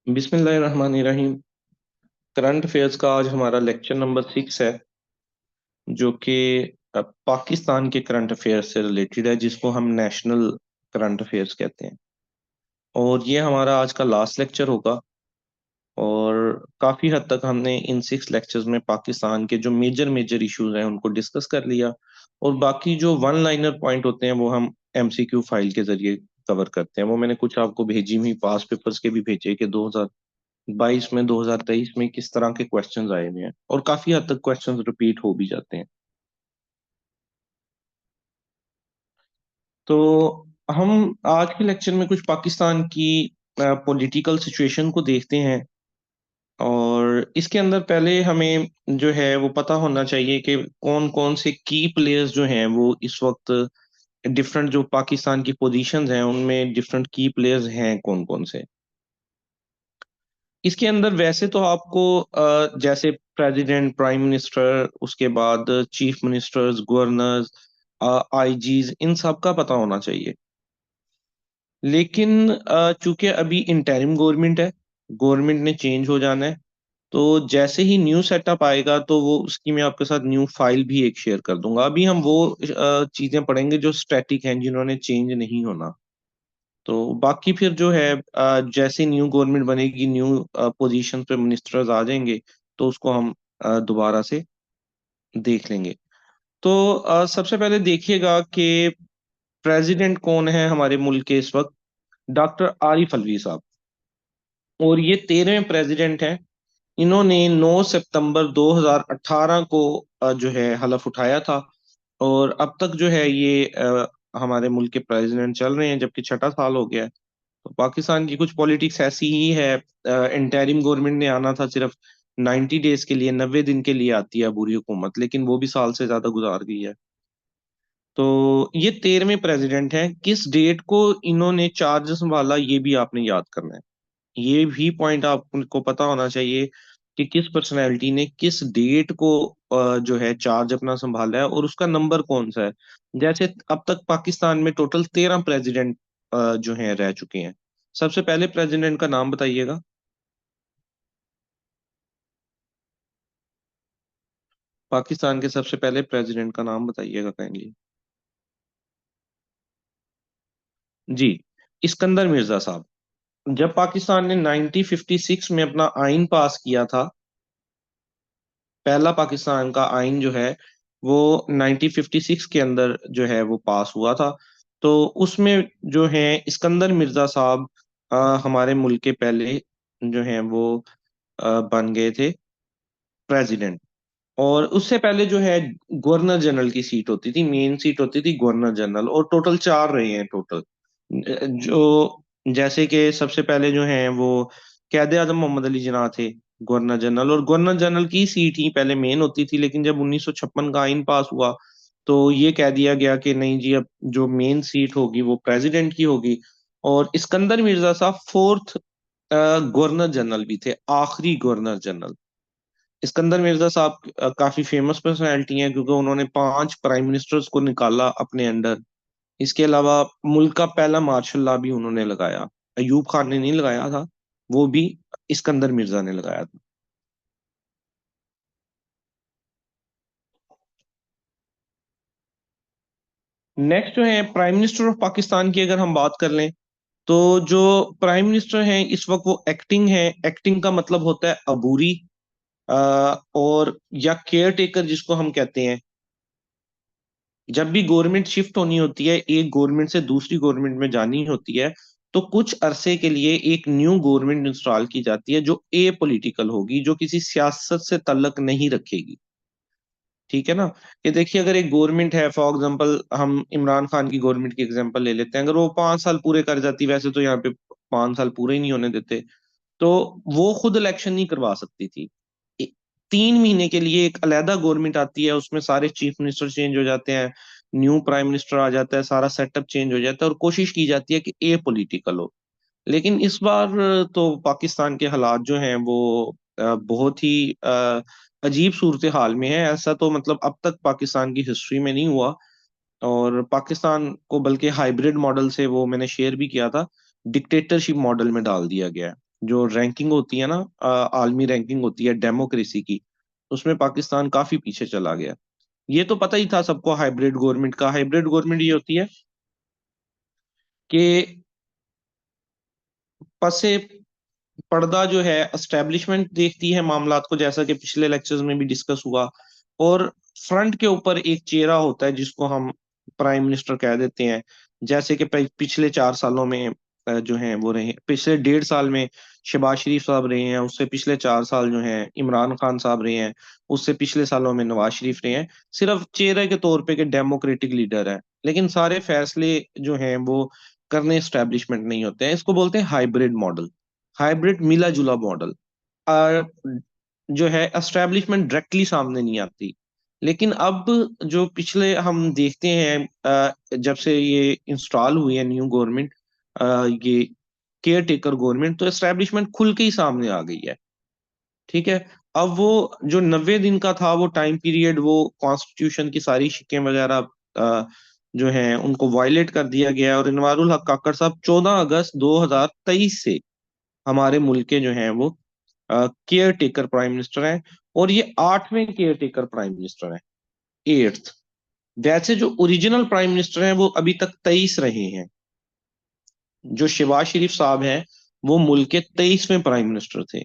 बिस्मिल्लाहिर्रहमानिर्रहीम। Current affairs का आज हमारा लेक्चर नंबर 6 है, जो कि पाकिस्तान के करंट अफेयर्स से रिलेटेड है, जिसको हम नेशनल करंट अफेयर्स कहते हैं। और ये हमारा आज का लास्ट लेक्चर होगा। और काफ़ी हद तक हमने इन 6 लेक्चर्स में पाकिस्तान के जो मेजर मेजर इश्यूज हैं उनको डिस्कस कर लिया। और बाकी जो वन लाइनर पॉइंट होते हैं वो हम एमसीक्यू फाइल के जरिए कवर करते हैं। वो मैंने कुछ आपको भेजी हुई पास पेपर्स के भी भेजे कि 2022 में 2023 में किस तरह के क्वेश्चंस आए हुए हैं, और काफी हद तक क्वेश्चंस रिपीट हो भी जाते हैं। तो हम आज के लेक्चर में कुछ पाकिस्तान की पॉलिटिकल सिचुएशन को देखते हैं। और इसके अंदर पहले हमें जो है वो पता होना चाहिए कि कौन कौन से की प्लेयर्स जो हैं वो इस वक्त डिफरेंट, जो पाकिस्तान की पोजीशंस हैं उनमें डिफरेंट की प्लेयर्स हैं कौन कौन से। इसके अंदर वैसे तो आपको जैसे प्रेसिडेंट, प्राइम मिनिस्टर, उसके बाद चीफ मिनिस्टर्स, गवर्नर्स, आईजीज, इन सब का पता होना चाहिए। लेकिन चूंकि अभी इंटरिम गवर्नमेंट है, गवर्नमेंट ने चेंज हो जाना है, तो जैसे ही न्यू सेटअप आएगा तो वो उसकी मैं आपके साथ न्यू फाइल भी एक शेयर कर दूंगा। अभी हम वो चीजें पढ़ेंगे जो स्टैटिक हैं, जिन्होंने चेंज नहीं होना। तो बाकी फिर जो है जैसे न्यू गवर्नमेंट बनेगी, न्यू पोजीशन पे मिनिस्टर्स आ जाएंगे, तो उसको हम दोबारा से देख लेंगे। तो सबसे पहले देखिएगा कि प्रेसिडेंट कौन है हमारे मुल्क के इस वक्त। डॉक्टर आरिफ अलवी साहब। और ये 13वें प्रेसिडेंट हैं। इन्होंने 9 सितंबर 2018 को जो है हलफ उठाया था। और अब तक जो है ये हमारे मुल्क के प्रेसिडेंट चल रहे हैं, जबकि छठा साल हो गया है। तो पाकिस्तान की कुछ पॉलिटिक्स ऐसी ही है। इंटरिम गवर्नमेंट ने आना था सिर्फ 90 डेज के लिए, 90 दिन के लिए आती है बुरी हुकूमत, लेकिन वो भी साल से ज्यादा गुजार गई है। तो ये 13वें प्रेसिडेंट हैं। किस डेट को इन्होंने चार्ज संभाला ये भी आपने याद करना है। ये भी पॉइंट आपको पता होना चाहिए कि किस पर्सनैलिटी ने किस डेट को जो है चार्ज अपना संभाला है, और उसका नंबर कौन सा है। जैसे अब तक पाकिस्तान में टोटल 13 प्रेसिडेंट जो हैं रह चुके हैं। सबसे पहले प्रेसिडेंट का नाम बताइएगा। पाकिस्तान के सबसे पहले प्रेसिडेंट का नाम बताइएगा काइंडली। जी, इस्कंदर मिर्जा साहब। जब पाकिस्तान ने 1956 में अपना आइन पास किया था, पहला पाकिस्तान का आइन जो है वो 1956 के अंदर जो है वो पास हुआ था। तो उसमें जो है इस्कंदर मिर्जा साहब हमारे मुल्क के पहले जो हैं वो बन गए थे प्रेसिडेंट। और उससे पहले जो है गवर्नर जनरल की सीट होती थी, मेन सीट होती थी गवर्नर जनरल, और टोटल 4 रहे हैं टोटल। जो जैसे कि सबसे पहले जो हैं वो कैद आजम मोहम्मद अली जिन्ना थे गवर्नर जनरल। और गवर्नर जनरल की सीट ही पहले मेन होती थी, लेकिन जब 1956 का आइन पास हुआ तो ये कह दिया गया कि नहीं जी, अब जो मेन सीट होगी वो प्रेसिडेंट की होगी। और इस्कंदर मिर्जा साहब फोर्थ गवर्नर जनरल भी थे, आखिरी गवर्नर जनरल। इस्कंदर मिर्जा साहब काफी फेमस पर्सनैलिटी हैं, क्योंकि उन्होंने 5 प्राइम मिनिस्टर्स को निकाला अपने अंडर। इसके अलावा मुल्क का पहला मार्शल लॉ भी उन्होंने लगाया। अयूब खान ने नहीं लगाया था, वो भी इस्कंदर मिर्जा ने लगाया था। नेक्स्ट जो है प्राइम मिनिस्टर ऑफ पाकिस्तान की अगर हम बात कर लें, तो जो प्राइम मिनिस्टर हैं इस वक्त वो एक्टिंग है। एक्टिंग का मतलब होता है अबूरी, और या केयर टेकर जिसको हम कहते हैं। जब भी गवर्नमेंट शिफ्ट होनी होती है, एक गवर्नमेंट से दूसरी गवर्नमेंट में जानी होती है, तो कुछ अरसे के लिए एक न्यू गवर्नमेंट इंस्टॉल की जाती है जो ए पॉलिटिकल होगी, जो किसी सियासत से तल्लक नहीं रखेगी। ठीक है ना। ये देखिए, अगर एक गवर्नमेंट है, फॉर एग्जांपल हम इमरान खान की गवर्नमेंट की एग्जांपल ले लेते हैं, अगर वो 5 साल पूरे कर जाती, वैसे तो यहाँ पे 5 साल पूरे ही नहीं होने देते, तो वो खुद इलेक्शन नहीं करवा सकती थी। ए- 3 महीने के लिए एक अलहदा गवर्नमेंट आती है, उसमें सारे चीफ मिनिस्टर चेंज हो जाते हैं, न्यू प्राइम मिनिस्टर आ जाता है, सारा सेटअप चेंज हो जाता है, और कोशिश की जाती है कि ए पॉलिटिकल हो। लेकिन इस बार तो पाकिस्तान के हालात जो हैं वो बहुत ही अजीब सूरत हाल में है। ऐसा तो मतलब अब तक पाकिस्तान की हिस्ट्री में नहीं हुआ। और पाकिस्तान को बल्कि हाइब्रिड मॉडल से, वो मैंने शेयर भी किया था, डिक्टेटरशिप मॉडल में डाल दिया गया है। जो रैंकिंग होती है ना, आलमी रैंकिंग होती है डेमोक्रेसी की, उसमें पाकिस्तान काफी पीछे चला गया। ये तो पता ही था सबको हाइब्रिड गवर्नमेंट का। हाइब्रिड गवर्नमेंट ये होती है कि पसे पर्दा जो है एस्टेब्लिशमेंट देखती है मामलात को, जैसा कि पिछले लेक्चर्स में भी डिस्कस हुआ। और फ्रंट के ऊपर एक चेहरा होता है जिसको हम प्राइम मिनिस्टर कह देते हैं। जैसे कि पिछले 4 सालों में जो है वो रहे, पिछले 1.5 साल में शहबाज शरीफ साहब रहे हैं, उससे पिछले 4 साल जो हैं इमरान खान साहब रहे हैं, उससे पिछले सालों में नवाज शरीफ रहे हैं। सिर्फ चेहरे के तौर पे कि डेमोक्रेटिक लीडर है, लेकिन सारे फैसले जो हैं वो करने एस्टेब्लिशमेंट नहीं होते हैं। इसको बोलते हैं हाइब्रिड मॉडल, हाइब्रिड मिला जुला मॉडल। और जो है एस्टेब्लिशमेंट डायरेक्टली सामने नहीं आती। लेकिन अब जो पिछले हम देखते हैं, जब से ये इंस्टॉल हुई है न्यू गवर्नमेंट, ये केयर टेकर गवर्नमेंट, तो एस्टेब्लिशमेंट खुल के ही सामने आ गई है। ठीक है। अब वो जो 90 दिन का था वो टाइम पीरियड, वो कॉन्स्टिट्यूशन की सारी शिकें वगैरह जो हैं उनको वायलेट कर दिया गया है। और इनवारुल हक काकड़ साहब 14 अगस्त 2023 से हमारे मुल्क के जो हैं वो केयर टेकर प्राइम मिनिस्टर हैं। और ये 8वें केयर टेकर प्राइम मिनिस्टर हैं, 8th। वैसे जो ओरिजिनल प्राइम मिनिस्टर हैं वो अभी तक 23 रहे हैं। जो शहबाज शरीफ साहब हैं वो मुल्क के 23वें प्राइम मिनिस्टर थे।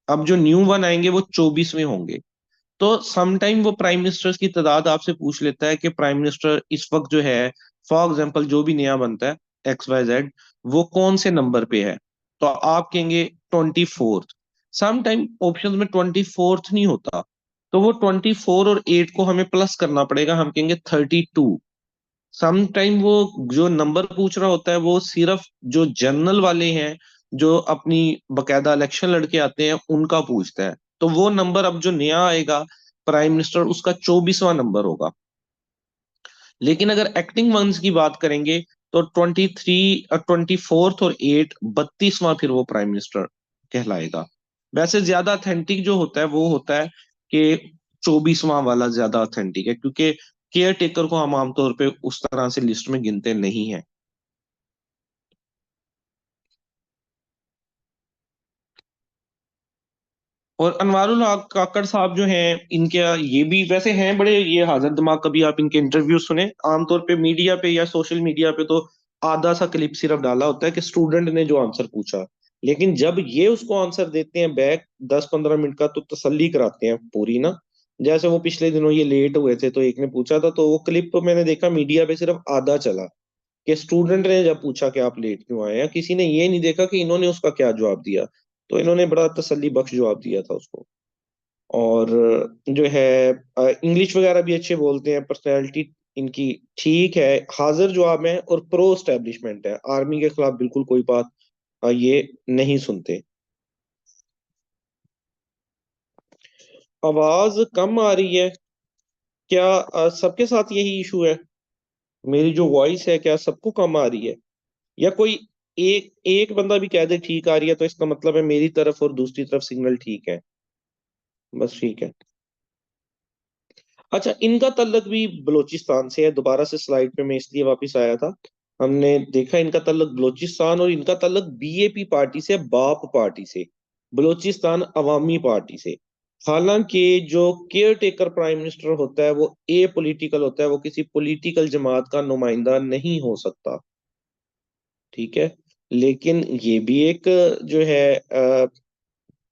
अब जो न्यू वन आएंगे वो 24वें होंगे। तो समटाइम वो प्राइम मिनिस्टर्स की तादाद आपसे पूछ लेता है कि प्राइम मिनिस्टर इस वक्त जो है, फॉर एग्जांपल जो भी नया बनता है XYZ, वो कौन से नंबर पे है। तो आप कहेंगे 24th। समटाइम ऑप्शन में 24th नहीं होता, तो वो 24 और 8 को हमें प्लस करना पड़ेगा, हम कहेंगे 32। सम टाइम वो जो नंबर पूछ रहा होता है वो सिर्फ जो जनरल वाले हैं, जो अपनी बकायदा इलेक्शन लड़के आते हैं, उनका पूछता है। तो वो नंबर अब जो नया आएगा प्राइम मिनिस्टर, उसका 24वां नंबर होगा। लेकिन अगर एक्टिंग वंस की बात करेंगे तो 23 और 24th और 8, 32वां फिर वो प्राइम मिनिस्टर कहलाएगा। वैसे ज्यादा अथेंटिक जो होता है वो होता है कि 24वां वाला ज्यादा अथेंटिक है, क्योंकि केयर टेकर को हम आमतौर पे उस तरह से लिस्ट में गिनते नहीं हैं। और अनवारुल हक काकड़ साहब जो हैं, इनके ये भी वैसे हैं बड़े ये हाजिर दिमाग। कभी आप इनके इंटरव्यू सुने, आमतौर पे मीडिया पे या सोशल मीडिया पे तो आधा सा क्लिप सिर्फ डाला होता है कि स्टूडेंट ने जो आंसर पूछा। लेकिन जब ये उसको आंसर देते हैं बैक 10-15 मिनट का, तो तसल्ली कराते हैं पूरी ना। जैसे वो पिछले दिनों ये लेट हुए थे, तो एक ने पूछा था, तो वो क्लिप तो मैंने देखा मीडिया पे सिर्फ आधा चला, कि स्टूडेंट ने जब पूछा कि आप लेट क्यों आए हैं, किसी ने ये नहीं देखा कि इन्होंने उसका क्या जवाब दिया। तो इन्होंने बड़ा तसल्ली बख्श जवाब दिया था उसको। और जो है इंग्लिश वगैरह भी अच्छे बोलते हैं, पर्सनैलिटी इनकी ठीक है। हाजिर जवाब है और प्रो एस्टेब्लिशमेंट है, आर्मी के खिलाफ बिल्कुल कोई बात ये नहीं सुनते। आवाज कम आ रही है क्या? सबके साथ यही इशू है? मेरी जो वॉइस है क्या सबको कम आ रही है? या कोई एक एक बंदा भी कह दे ठीक आ रही है, तो इसका मतलब है मेरी तरफ और दूसरी तरफ सिग्नल ठीक है। बस ठीक है। अच्छा, इनका तल्लक भी बलूचिस्तान से है। दोबारा से स्लाइड पे मैं इसलिए वापस आया था, हमने देखा इनका तल्लक बलूचिस्तान, और इनका तल्लक BAP पार्टी से, बाप पार्टी से, बलूचिस्तान अवामी पार्टी से। हालांकि जो केयर टेकर प्राइम मिनिस्टर होता है वो ए पॉलिटिकल होता है, वो किसी पॉलिटिकल जमात का नुमाइंदा नहीं हो सकता। ठीक है। लेकिन ये भी एक जो है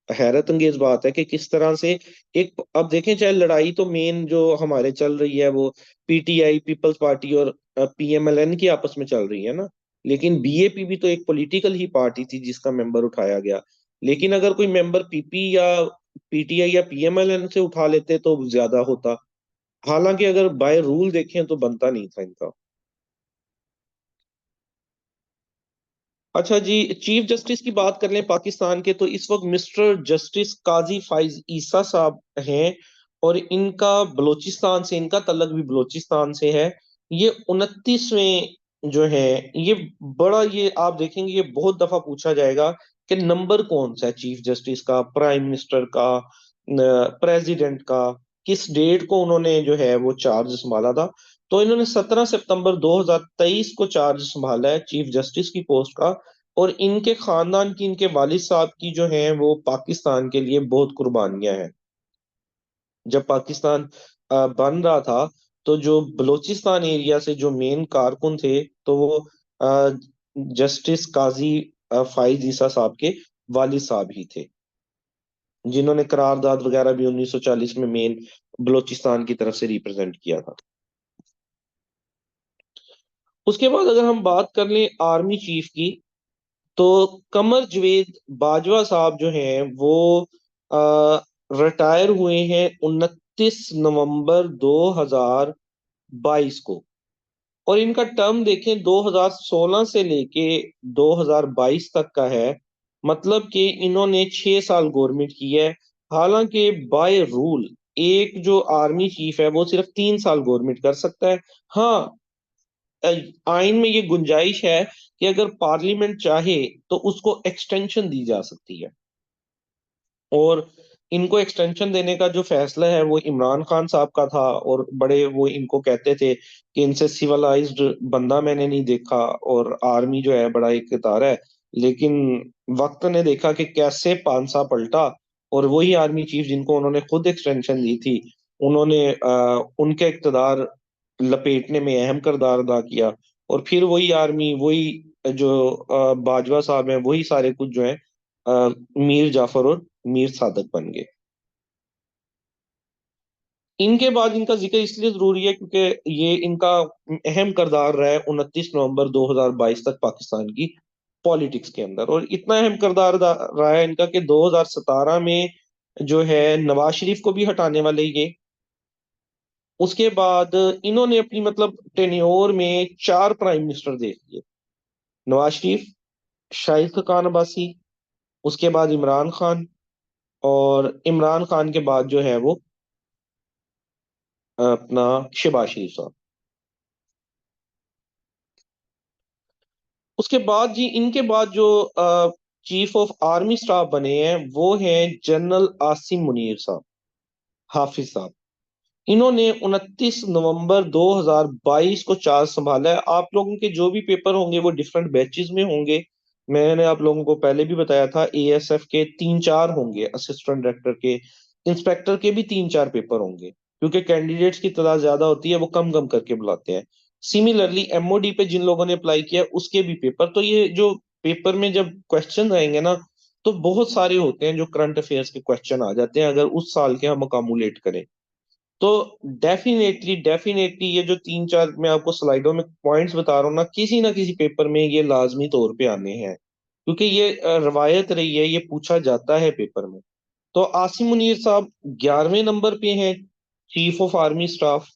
हैरत अंगेज बात है कि किस तरह से एक, अब देखें, चाहे लड़ाई तो मेन जो हमारे चल रही है वो PTI पीपल्स पार्टी और PMLN की आपस में चल रही है ना। लेकिन BAP भी तो एक पॉलिटिकल ही पार्टी थी जिसका मेंबर उठाया गया। लेकिन अगर कोई मेंबर PP या PTI या PMLN से उठा लेते तो ज्यादा होता। हालांकि अगर बाय रूल देखें तो बनता नहीं था इनका। अच्छा जी, चीफ जस्टिस की बात कर लें पाकिस्तान के, तो इस वक्त मिस्टर जस्टिस काजी फाइज ईसा साहब हैं। और इनका बलूचिस्तान से, इनका तल्लक भी बलूचिस्तान से है। ये 29वें जो है, ये बड़ा, ये आप देखेंगे ये बहुत दफा पूछा जाएगा कि नंबर कौन सा है चीफ जस्टिस का, प्राइम मिनिस्टर का, प्रेसिडेंट का, किस डेट को उन्होंने जो है वो चार्ज संभाला था। तो इन्होंने 17 सितंबर 2023 को चार्ज संभाला है चीफ जस्टिस की पोस्ट का। और इनके खानदान की, इनके वालिद साहब की जो है वो पाकिस्तान के लिए बहुत कुर्बानियां हैं। जब पाकिस्तान बन रहा था, तो जो बलूचिस्तान एरिया से जो मेन कारकुन थे, तो वो जस्टिस काजी फाइज ईसा साहब के वालिद साहब ही थे, जिन्होंने करारदाद वगैरह भी 1940 में मेन बलूचिस्तान की तरफ से रिप्रेजेंट किया था। उसके बाद अगर हम बात कर लें आर्मी चीफ की, तो कमर जवेद बाजवा साहब जो हैं वो रिटायर हुए हैं 29 नवंबर 2022 को। और इनका टर्म देखें 2016 से लेके 2022 तक का है। मतलब कि इन्होंने 6 साल गवर्नमेंट की है। हालांकि बाय रूल एक जो आर्मी चीफ है वो सिर्फ 3 साल गवर्नमेंट कर सकता है। हाँ, अ, आइन में ये गुंजाइश है कि अगर पार्लियामेंट चाहे तो उसको एक्सटेंशन दी जा सकती है। और इनको एक्सटेंशन देने का जो फैसला है वो इमरान खान साहब का था, और बड़े वो इनको कहते थे कि इनसे सिविलाइज्ड बंदा मैंने नहीं देखा, और आर्मी जो है बड़ा इकतदार है। लेकिन वक्त ने देखा कि कैसे पांसा पलटा, और वही आर्मी चीफ जिनको उन्होंने खुद एक्सटेंशन दी थी, उन्होंने उनके इकतदार लपेटने में अहम किरदार अदा किया। और फिर वही आर्मी, वही जो बाजवा साहब हैं, वही सारे कुछ जो है मीर जाफर और मीर सादक बन गए। इनके बाद इनका जिक्र इसलिए जरूरी है क्योंकि ये इनका अहम किरदार रहा है 29 नवंबर 2022 तक पाकिस्तान की पॉलिटिक्स के अंदर। और इतना अहम किरदार रहा है इनका कि 2017 में जो है नवाज शरीफ को भी हटाने वाले ये। उसके बाद इन्होंने अपनी मतलब टेन्योर में 4 प्राइम मिनिस्टर देख लिए। नवाज शरीफ, शाहिद खान अब्बासी, उसके बाद इमरान खान, और इमरान खान के बाद जो है वो अपना शहबाज शरीफ साहब। उसके बाद जी इनके बाद जो चीफ ऑफ आर्मी स्टाफ बने हैं वो हैं जनरल आसिम मुनीर साहब, हाफिज साहब। इन्होंने 29 नवंबर 2022 को चार्ज संभाला है। आप लोगों के जो भी पेपर होंगे वो डिफरेंट बैचेस में होंगे। मैंने आप लोगों को पहले भी बताया था, एएसएफ के 3-4 होंगे, असिस्टेंट डायरेक्टर के, इंस्पेक्टर के भी 3-4 पेपर होंगे, क्योंकि कैंडिडेट्स की तादाद ज्यादा होती है, वो कम कम करके बुलाते हैं। सिमिलरली एमओडी पे जिन लोगों ने अप्लाई किया उसके भी पेपर, तो ये जो पेपर में जब क्वेश्चन आएंगे ना, तो बहुत सारे होते हैं जो करंट अफेयर्स के क्वेश्चन आ जाते हैं अगर उस साल के हम अकामुलेट करें। तो डेफिनेटली डेफिनेटली ये जो 3-4 मैं आपको स्लाइडों में पॉइंट्स बता रहा हूँ ना किसी पेपर में ये लाजमी तौर पे आने हैं, क्योंकि ये रवायत रही है, ये पूछा जाता है पेपर में। तो आसिम मुनीर साहब 11वें नंबर पे हैं, चीफ ऑफ आर्मी स्टाफ।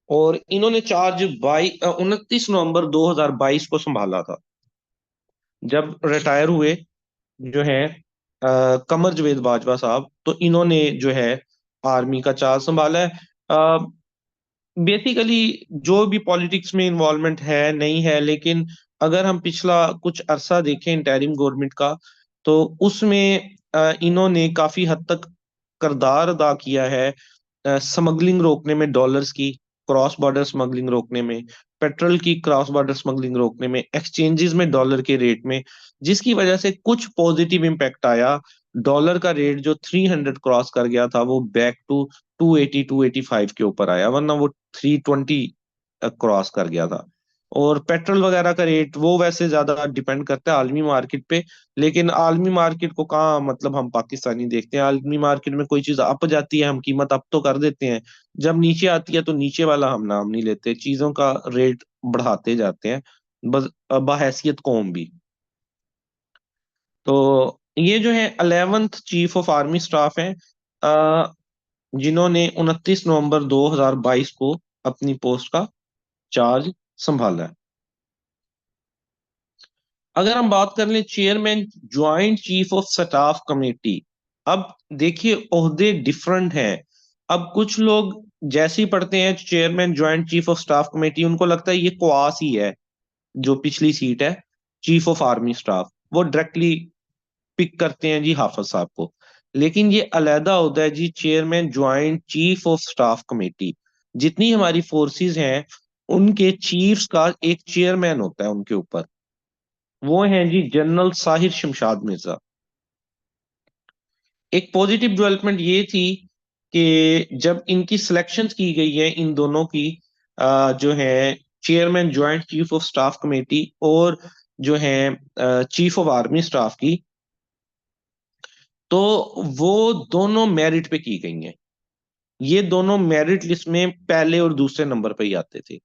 और इन्होंने चार्ज 29 नवंबर 2022 को संभाला था, जब रिटायर हुए जो है कमर जवेद बाजवा साहब, तो इन्होंने जो है आर्मी का चार्ज संभाला है। बेसिकली जो भी पॉलिटिक्स में इन्वॉल्वमेंट है नहीं है, लेकिन अगर हम पिछला कुछ अरसा देखें इंटरिम गवर्नमेंट का, तो उसमें इन्होंने काफी हद तक किरदार अदा किया है स्मगलिंग रोकने में, डॉलर्स की क्रॉस बॉर्डर स्मगलिंग रोकने में, पेट्रोल की क्रॉस बॉर्डर स्मगलिंग रोकने में, एक्सचेंजेस में डॉलर के रेट में, जिसकी वजह से कुछ पॉजिटिव इम्पैक्ट आया। डॉलर का रेट जो 300 क्रॉस कर गया था वो बैक टू 280-285 के ऊपर आया, वरना वो 320 क्रॉस कर गया था। और पेट्रोल वगैरह का रेट वो वैसे ज्यादा डिपेंड करता है आलमी मार्केट पे, लेकिन आलमी मार्केट को कहाँ मतलब हम पाकिस्तानी देखते हैं। आलमी मार्केट में कोई चीज अप जाती है हम कीमत अप तो कर देते हैं, जब नीचे आती है तो नीचे वाला हम नाम नहीं लेते, चीजों का रेट बढ़ाते जाते हैं, बस बहैसियत कौम भी। तो ये जो है 11th chief of army staff हैं, अ, जिन्होंने 29 नवंबर 2022 को अपनी पोस्ट का चार्ज संभाला है। अगर हम बात कर लें chairman joint chief of staff committee, अब देखिए ओहदे डिफरेंट हैं। अब कुछ लोग जैसे ही पढ़ते हैं chairman joint chief of staff committee, उनको लगता है ये क्वास ही है, जो पिछली सीट है चीफ ऑफ आर्मी स्टाफ, वो डायरेक्टली पिक करते हैं जी हाफिज साहब को। लेकिन ये अलहदा होता है जी, chairman joint chief of staff committee. जितनी हमारी फोर्सेस हैं उनके चीफ्स का एक चेयरमैन होता है उनके ऊपर। वो हैं जी जनरल साहिर शमशाद मिर्जा। एक पॉजिटिव डेवलपमेंट ये थी कि जब इनकी सिलेक्शंस की गई है इन दोनों की, जो है chairman joint chief of staff committee और जो है चीफ ऑफ आर्मी स्टाफ की, तो वो दोनों मेरिट पे की गई हैं। ये दोनों मेरिट लिस्ट में पहले और दूसरे नंबर पे ही आते थे।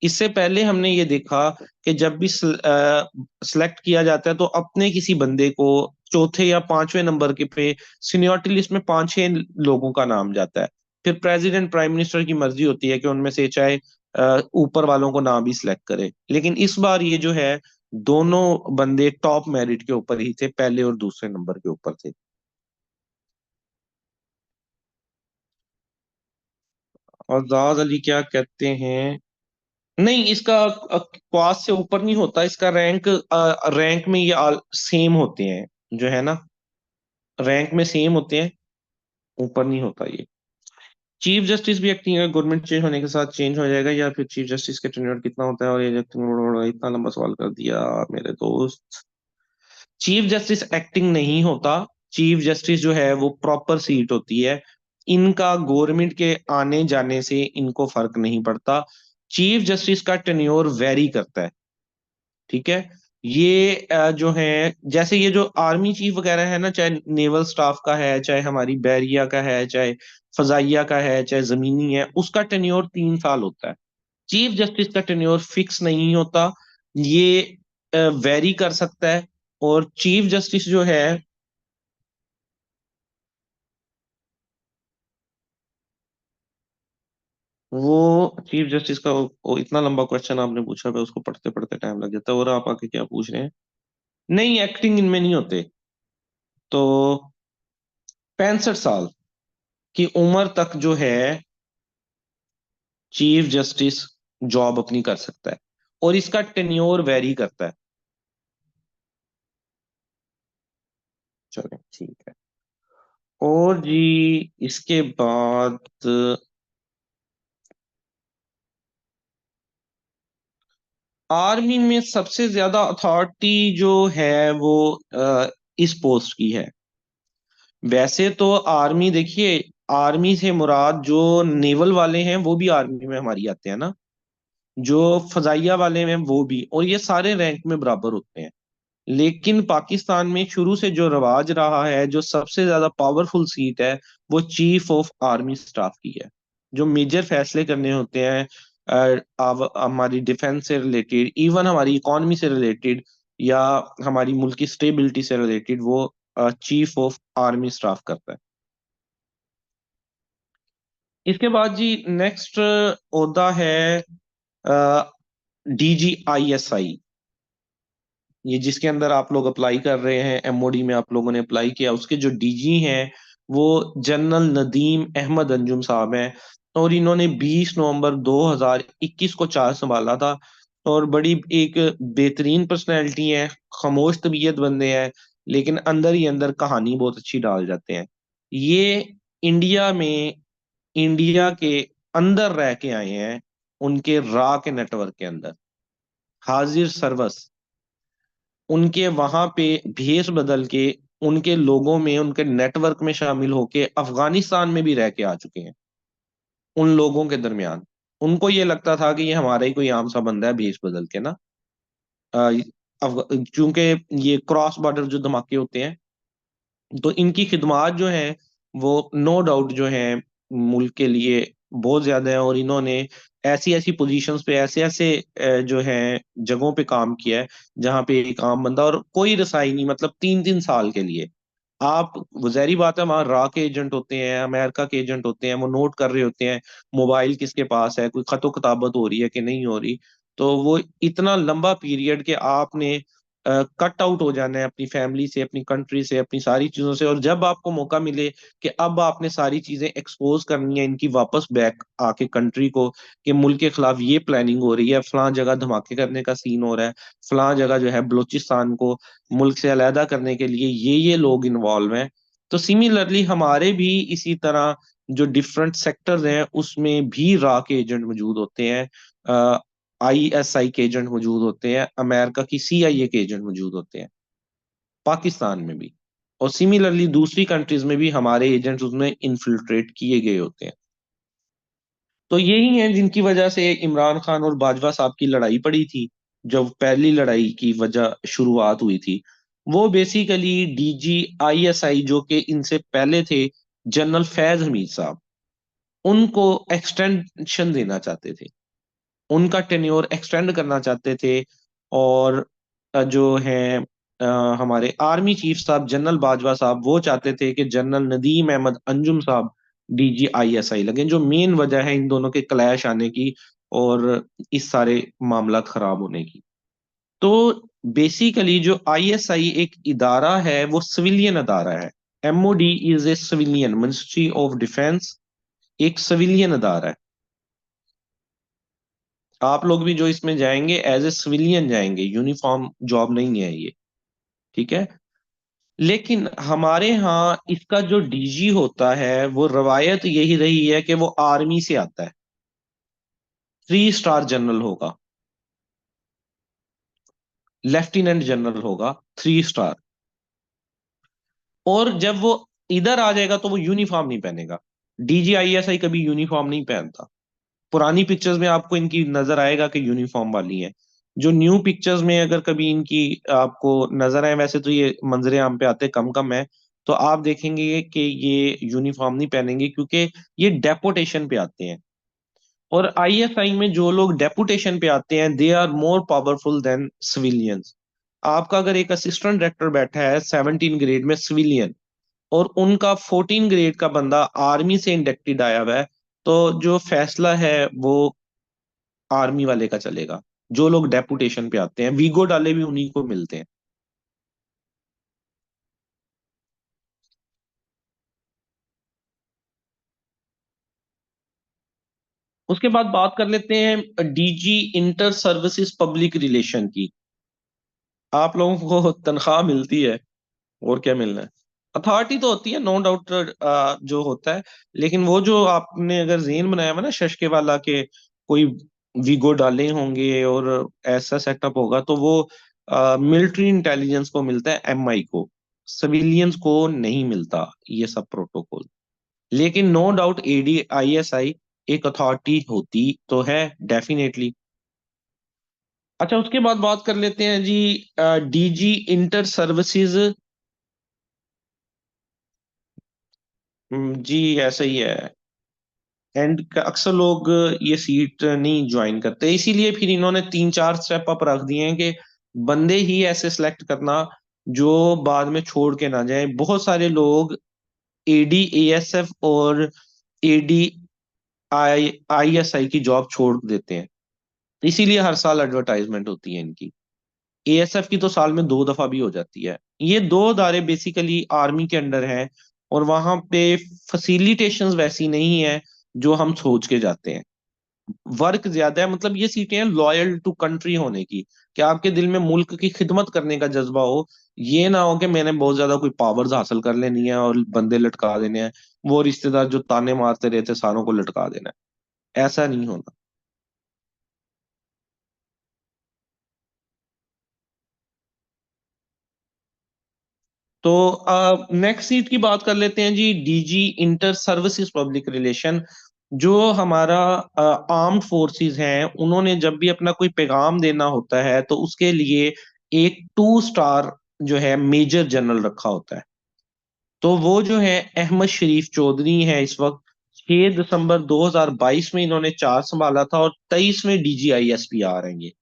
इससे पहले हमने ये देखा कि जब भी सिलेक्ट किया जाता है तो अपने किसी बंदे को चौथे या पांचवें नंबर के पे सीनियरिटी लिस्ट में पांच छह लोगों का नाम जाता है। फिर प्रेसिडेंट प्राइम मिनिस्टर की मर्जी होती है कि उनमें से चाहे ऊपर वालों को नाम भी सिलेक्ट करे। लेकिन इस बार ये जो है दोनों बंदे टॉप मेरिट के ऊपर ही थे, पहले और दूसरे नंबर के ऊपर थे। आजाद अली क्या कहते हैं? नहीं, इसका क्वास से ऊपर नहीं होता, इसका रैंक, रैंक में ये सेम होते हैं, जो है ना, रैंक में सेम होते हैं, ऊपर नहीं होता ये। चीफ जस्टिस भी एक्टिंग गवर्नमेंट चेंज होने के साथ चेंज हो जाएगा, या फिर चीफ जस्टिस का टेन्योर कितना होता है? और ये इतना लंबा सवाल कर दिया मेरे दोस्त। चीफ जस्टिस एक्टिंग नहीं होता। चीफ जस्टिस जो है वो प्रॉपर सीट होती है। इनका गवर्नमेंट के आने जाने से इनको फर्क नहीं पड़ता। चीफ जस्टिस का टेन्योर वेरी करता है, ठीक है। ये जो है, जैसे ये जो आर्मी चीफ वगैरह है ना, चाहे नेवल स्टाफ का है, चाहे हमारी बैरिया का है, चाहे फजाइया का है, चाहे जमीनी है, उसका टेन्योर 3 साल होता है। चीफ जस्टिस का टेन्योर फिक्स नहीं होता, ये वेरी कर सकता है। और चीफ जस्टिस जो है वो, चीफ जस्टिस का वो इतना लंबा क्वेश्चन आपने पूछा है, उसको पढ़ते पढ़ते टाइम लग जाता है। और आप आके क्या पूछ रहे हैं? नहीं, एक्टिंग इनमें नहीं होते। तो 65 साल की उम्र तक जो है चीफ जस्टिस जॉब अपनी कर सकता है, और इसका टेन्योर वेरी करता है। चलो ठीक है। और जी इसके बाद आर्मी में सबसे ज्यादा अथॉरिटी जो है वो इस पोस्ट की है। वैसे तो आर्मी देखिए, आर्मी से मुराद जो नेवल वाले हैं वो भी आर्मी में हमारी आते हैं ना, जो फजाइया वाले हैं वो भी, और ये सारे रैंक में बराबर होते हैं। लेकिन पाकिस्तान में शुरू से जो रवाज रहा है, जो सबसे ज्यादा पावरफुल सीट है वो चीफ ऑफ आर्मी स्टाफ की है। जो मेजर फैसले करने होते हैं हमारी डिफेंस से रिलेटेड, इवन हमारी इकोनॉमी से रिलेटेड, या हमारी मुल्क की स्टेबिलिटी से रिलेटेड, वो चीफ ऑफ आर्मी स्टाफ करता है। इसके बाद जी नेक्स्ट ओहदा है DGISI। ये जिसके अंदर आप लोग अप्लाई कर रहे हैं, MOD में आप लोगों ने अप्लाई किया, उसके जो DG हैं वो जनरल नदीम अहमद अंजुम साहब हैं। और इन्होंने 20 नवंबर 2021 को चार्ज संभाला था। और बड़ी एक बेहतरीन पर्सनैलिटी है, खामोश तबीयत बंदे हैं, लेकिन अंदर ही अंदर कहानी बहुत अच्छी डाल जाते हैं। ये इंडिया में, इंडिया के अंदर रह के आए हैं, उनके रा के नेटवर्क के अंदर हाजिर सर्वस, उनके वहां पे भेष बदल के, उनके लोगों में, उनके नेटवर्क में शामिल होके अफगानिस्तान में भी रह के आ चुके हैं। उन लोगों के दरमियान उनको ये लगता था कि ये हमारा ही कोई आम सा बंदा है भेष बदल के ना। चूंकि ये क्रॉस बॉर्डर जो धमाके होते हैं, तो इनकी खिदमात जो है वो नो डाउट जो है मुल्क के लिए बहुत ज्यादा है। और इन्होंने ऐसी ऐसी पोजीशंस पे, ऐसे ऐसे जो है जगहों पे काम किया है जहाँ पे एक आम बंदा, और कोई रसाई नहीं, मतलब 3 3 साल के लिए। आप, वो जहरी बात है, वहां रा के एजेंट होते हैं, अमेरिका के एजेंट होते हैं, वो नोट कर रहे होते हैं मोबाइल किसके पास है, कोई खतो किताबत हो रही है कि नहीं हो रही। तो वो इतना लंबा पीरियड के आपने कट आउट हो जाना है अपनी फैमिली से, अपनी कंट्री से, अपनी सारी चीजों से, और जब आपको मौका मिले कि अब आपने सारी चीजें एक्सपोज करनी है इनकी वापस बैक आके कंट्री को, कि मुल्क के खिलाफ ये प्लानिंग हो रही है, फलां जगह धमाके करने का सीन हो रहा है, फलां जगह जो है बलूचिस्तान को मुल्क से अलहदा करने के लिए ये लोग इन्वॉल्व हैं। तो सिमिलरली हमारे भी इसी तरह जो डिफरेंट सेक्टर्स हैं उसमें भी रा के एजेंट मौजूद होते हैं। ISI के एजेंट मौजूद होते हैं, अमेरिका की CIA के एजेंट मौजूद होते हैं, पाकिस्तान में भी। और सिमिलरली दूसरी कंट्रीज में भी हमारे एजेंट्स उसमें इन्फिल्ट्रेट किए गए होते हैं। तो यही है जिनकी वजह से इमरान खान और बाजवा साहब की लड़ाई पड़ी थी। जब पहली लड़ाई की वजह शुरुआत हुई थी, वो बेसिकली DGISI जो कि इनसे पहले थे, जनरल फैज हमीद साहब, उनको एक्सटेंशन देना चाहते थे, उनका टेन्योर एक्सटेंड करना चाहते थे। और जो है हमारे आर्मी चीफ साहब जनरल बाजवा साहब, वो चाहते थे कि जनरल नदीम अहमद अंजुम साहब DGISI लगे, जो मेन वजह है इन दोनों के क्लैश आने की और इस सारे मामला खराब होने की। तो बेसिकली जो ISI एक इदारा है, वो सिविलियन अदारा है। MOD is a civilian, ministry of defence एक सिविलियन अदारा है। आप लोग भी जो इसमें जाएंगे एज ए सिविलियन जाएंगे, यूनिफॉर्म जॉब नहीं है ये, ठीक है। लेकिन हमारे यहाँ इसका जो DG होता है, वो रवायत यही रही है कि वो आर्मी से आता है, 3 स्टार जनरल होगा, लेफ्टिनेंट जनरल होगा, 3 स्टार। और जब वो इधर आ जाएगा तो वो यूनिफॉर्म नहीं पहनेगा। DGISI कभी यूनिफॉर्म नहीं पहनता। पुरानी पिक्चर्स में आपको इनकी नजर आएगा कि यूनिफॉर्म वाली है। जो न्यू पिक्चर्स में अगर कभी इनकी आपको नजर आए, वैसे तो ये मंजरे आम पे आते कम कम है, तो आप देखेंगे कि ये यूनिफॉर्म नहीं पहनेंगे, क्योंकि ये डेपुटेशन पे आते हैं। और ISI में जो लोग डेपुटेशन पे आते हैं, they are more powerful than civilians. आपका अगर एक असिस्टेंट डायरेक्टर बैठा है 17 ग्रेड में सिविलियन, और उनका 14 ग्रेड का बंदा आर्मी से इंडक्टेड आया हुआ है, तो जो फैसला है वो आर्मी वाले का चलेगा। जो लोग डेपुटेशन पे आते हैं, वीगो डाले भी उन्हीं को मिलते हैं। उसके बाद बात कर लेते हैं DG inter services public relation की। आप लोगों को तनख्वाह मिलती है, और क्या मिलना है। अथॉरिटी तो होती है, नो डाउट, जो होता है। लेकिन वो जो आपने अगर जेन बनाया हुआ ना शशके वाला के, कोई वीगो डाले होंगे और ऐसा सेटअप होगा, तो वो मिलिट्री इंटेलिजेंस को मिलता है, MI को, सिविलियंस को नहीं मिलता ये सब प्रोटोकॉल। लेकिन नो डाउट ADISI एक अथॉरिटी होती तो है, डेफिनेटली। अच्छा, उसके बाद बात कर लेते हैं जी DG इंटर सर्विसेज। जी ऐसा ही है। एंड अक्सर लोग ये सीट नहीं ज्वाइन करते, इसीलिए फिर इन्होंने 3 4 स्टेप अप रख दिए हैं कि बंदे ही ऐसे सिलेक्ट करना जो बाद में छोड़ के ना जाए। बहुत सारे लोग AD ASF और AD ISI की जॉब छोड़ देते हैं, इसीलिए हर साल एडवर्टाइजमेंट होती है इनकी। ASF की तो साल में 2 दफा भी हो जाती है। ये दो अदारे बेसिकली आर्मी के अंडर हैं, और वहां पे फैसिलिटेशंस वैसी नहीं है जो हम सोच के जाते हैं। वर्क ज्यादा है, मतलब ये सीटें हैं लॉयल टू कंट्री होने की, कि आपके दिल में मुल्क की खिदमत करने का जज्बा हो। ये ना हो कि मैंने बहुत ज्यादा कोई पावर्स हासिल कर लेनी है और बंदे लटका देने हैं, वो रिश्तेदार जो ताने मारते रहते सारों को लटका देना है, ऐसा नहीं होना। तो नेक्स्ट सीट की बात कर लेते हैं जी, DG inter services public relation. जो हमारा आर्म्ड फोर्सेस हैं, उन्होंने जब भी अपना कोई पैगाम देना होता है, तो उसके लिए एक 2 स्टार जो है मेजर जनरल रखा होता है। तो वो जो है अहमद शरीफ चौधरी है इस वक्त। 6 दिसंबर 2022 में इन्होंने चार्ज संभाला था, और 23वें DGISP आ रहे हैं ये।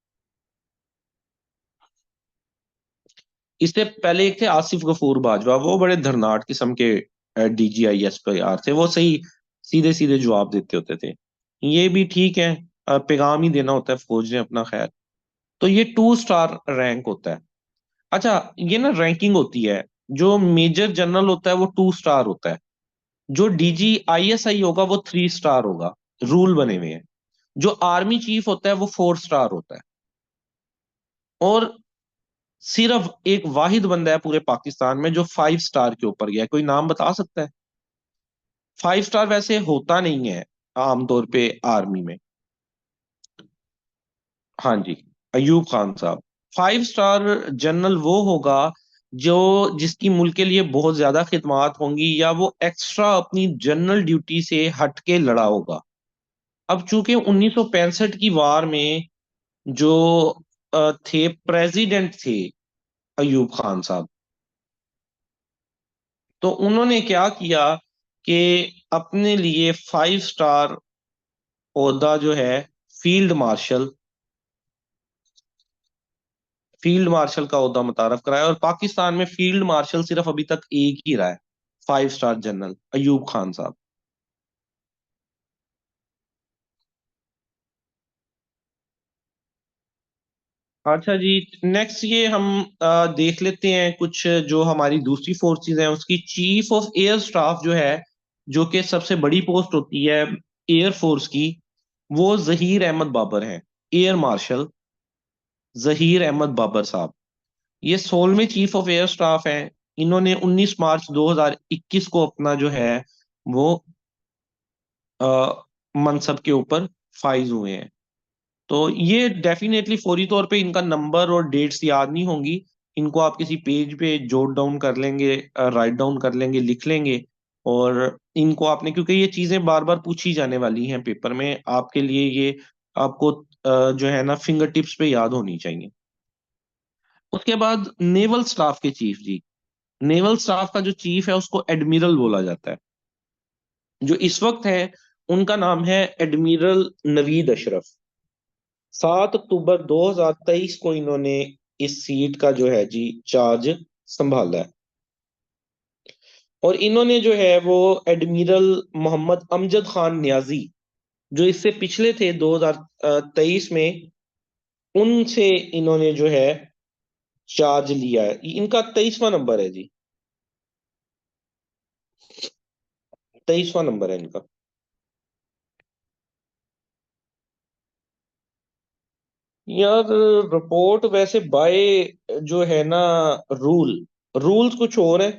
इससे पहले एक थे आसिफ गफूर बाजवा, वो बड़े धरनाट किस्म के DGISPR थे, वो सही सीधे सीधे जवाब देते होते थे। ये भी ठीक है, पैगाम ही देना होता है फौज ने अपना, खैर। तो ये 2 स्टार रैंक होता है। अच्छा, ये ना रैंकिंग होती है। जो मेजर जनरल होता है वो 2 स्टार होता है। जो DGISI होगा वो 3 स्टार होगा, रूल बने हुए हैं। जो आर्मी चीफ होता है वो 4 स्टार होता है। और सिर्फ एक वाहिद बंदा है पूरे पाकिस्तान में जो 5 स्टार के ऊपर गया है, कोई नाम बता सकता है? 5 स्टार वैसे होता नहीं है आमतौर पे आर्मी में। हाँ जी, अयूब खान साहब। 5 स्टार जनरल वो होगा जो जिसकी मुल्क के लिए बहुत ज्यादा खिदमत होंगी, या वो एक्स्ट्रा अपनी जनरल ड्यूटी से हट के लड़ा होगा। अब चूंकि 1965 की वार में जो थे प्रेसिडेंट थे अयूब खान साहब, तो उन्होंने क्या किया कि अपने लिए 5 स्टार ओहदा जो है फील्ड मार्शल, फील्ड मार्शल का ओहदा मुतारफ कराया। और पाकिस्तान में फील्ड मार्शल सिर्फ अभी तक एक ही रहा है, 5 स्टार जनरल अयूब खान साहब। अच्छा जी, नेक्स्ट ये हम देख लेते हैं कुछ जो हमारी दूसरी फोर्सेस हैं उसकी चीफ ऑफ एयर स्टाफ जो है, जो कि सबसे बड़ी पोस्ट होती है एयर फोर्स की, वो जहीर अहमद बाबर हैं, एयर मार्शल जहीर अहमद बाबर साहब। ये 16वें चीफ ऑफ एयर स्टाफ हैं। इन्होंने 19 मार्च 2021 को अपना जो है वो मनसब के ऊपर फाइज हुए हैं। तो ये डेफिनेटली फौरी तौर पे इनका नंबर और डेट्स याद नहीं होंगी। इनको आप किसी पेज पे जोट डाउन कर लेंगे, राइट डाउन कर लेंगे, लिख लेंगे। और इनको आपने, क्योंकि ये चीजें बार बार पूछी जाने वाली हैं पेपर में, आपके लिए ये आपको जो है ना फिंगर टिप्स पे याद होनी चाहिए। उसके बाद नेवल स्टाफ के चीफ जी। नेवल स्टाफ का जो चीफ है उसको एडमिरल बोला जाता है। जो इस वक्त है उनका नाम है एडमिरल नवीद अशरफ। 7 अक्टूबर 2023 को इन्होंने इस सीट का जो है जी चार्ज संभाला है। और इन्होंने जो है वो एडमिरल मोहम्मद अमजद खान न्याजी, जो इससे पिछले थे 2023 में, उनसे इन्होंने जो है चार्ज लिया है। इनका 23वां नंबर है जी, 23वां नंबर है इनका। यार रिपोर्ट वैसे बाय जो है ना रूल, रूल्स कुछ और है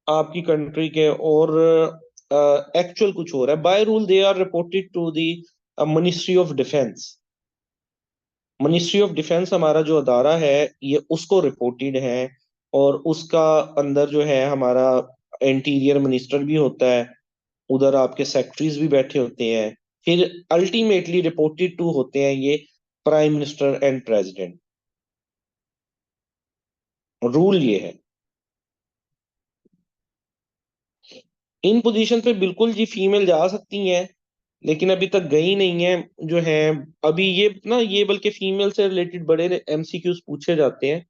आपकी कंट्री के, और एक्चुअल कुछ और है। By rule they are reported to the ministry of defence. Ministry of defence हमारा जो अदारा है ये उसको रिपोर्टेड है। और उसका अंदर जो है हमारा इंटीरियर मिनिस्टर भी होता है, उधर आपके सेक्रेटरीज भी बैठे होते हैं। फिर अल्टीमेटली रिपोर्टेड टू होते हैं ये prime minister and president. Rule ये है। इन पोजीशन पे बिल्कुल जी फीमेल जा सकती हैं, लेकिन अभी तक गई नहीं है जो है। अभी ये ना, ये बल्कि फीमेल से रिलेटेड बड़े एमसीक्यूज पूछे जाते हैं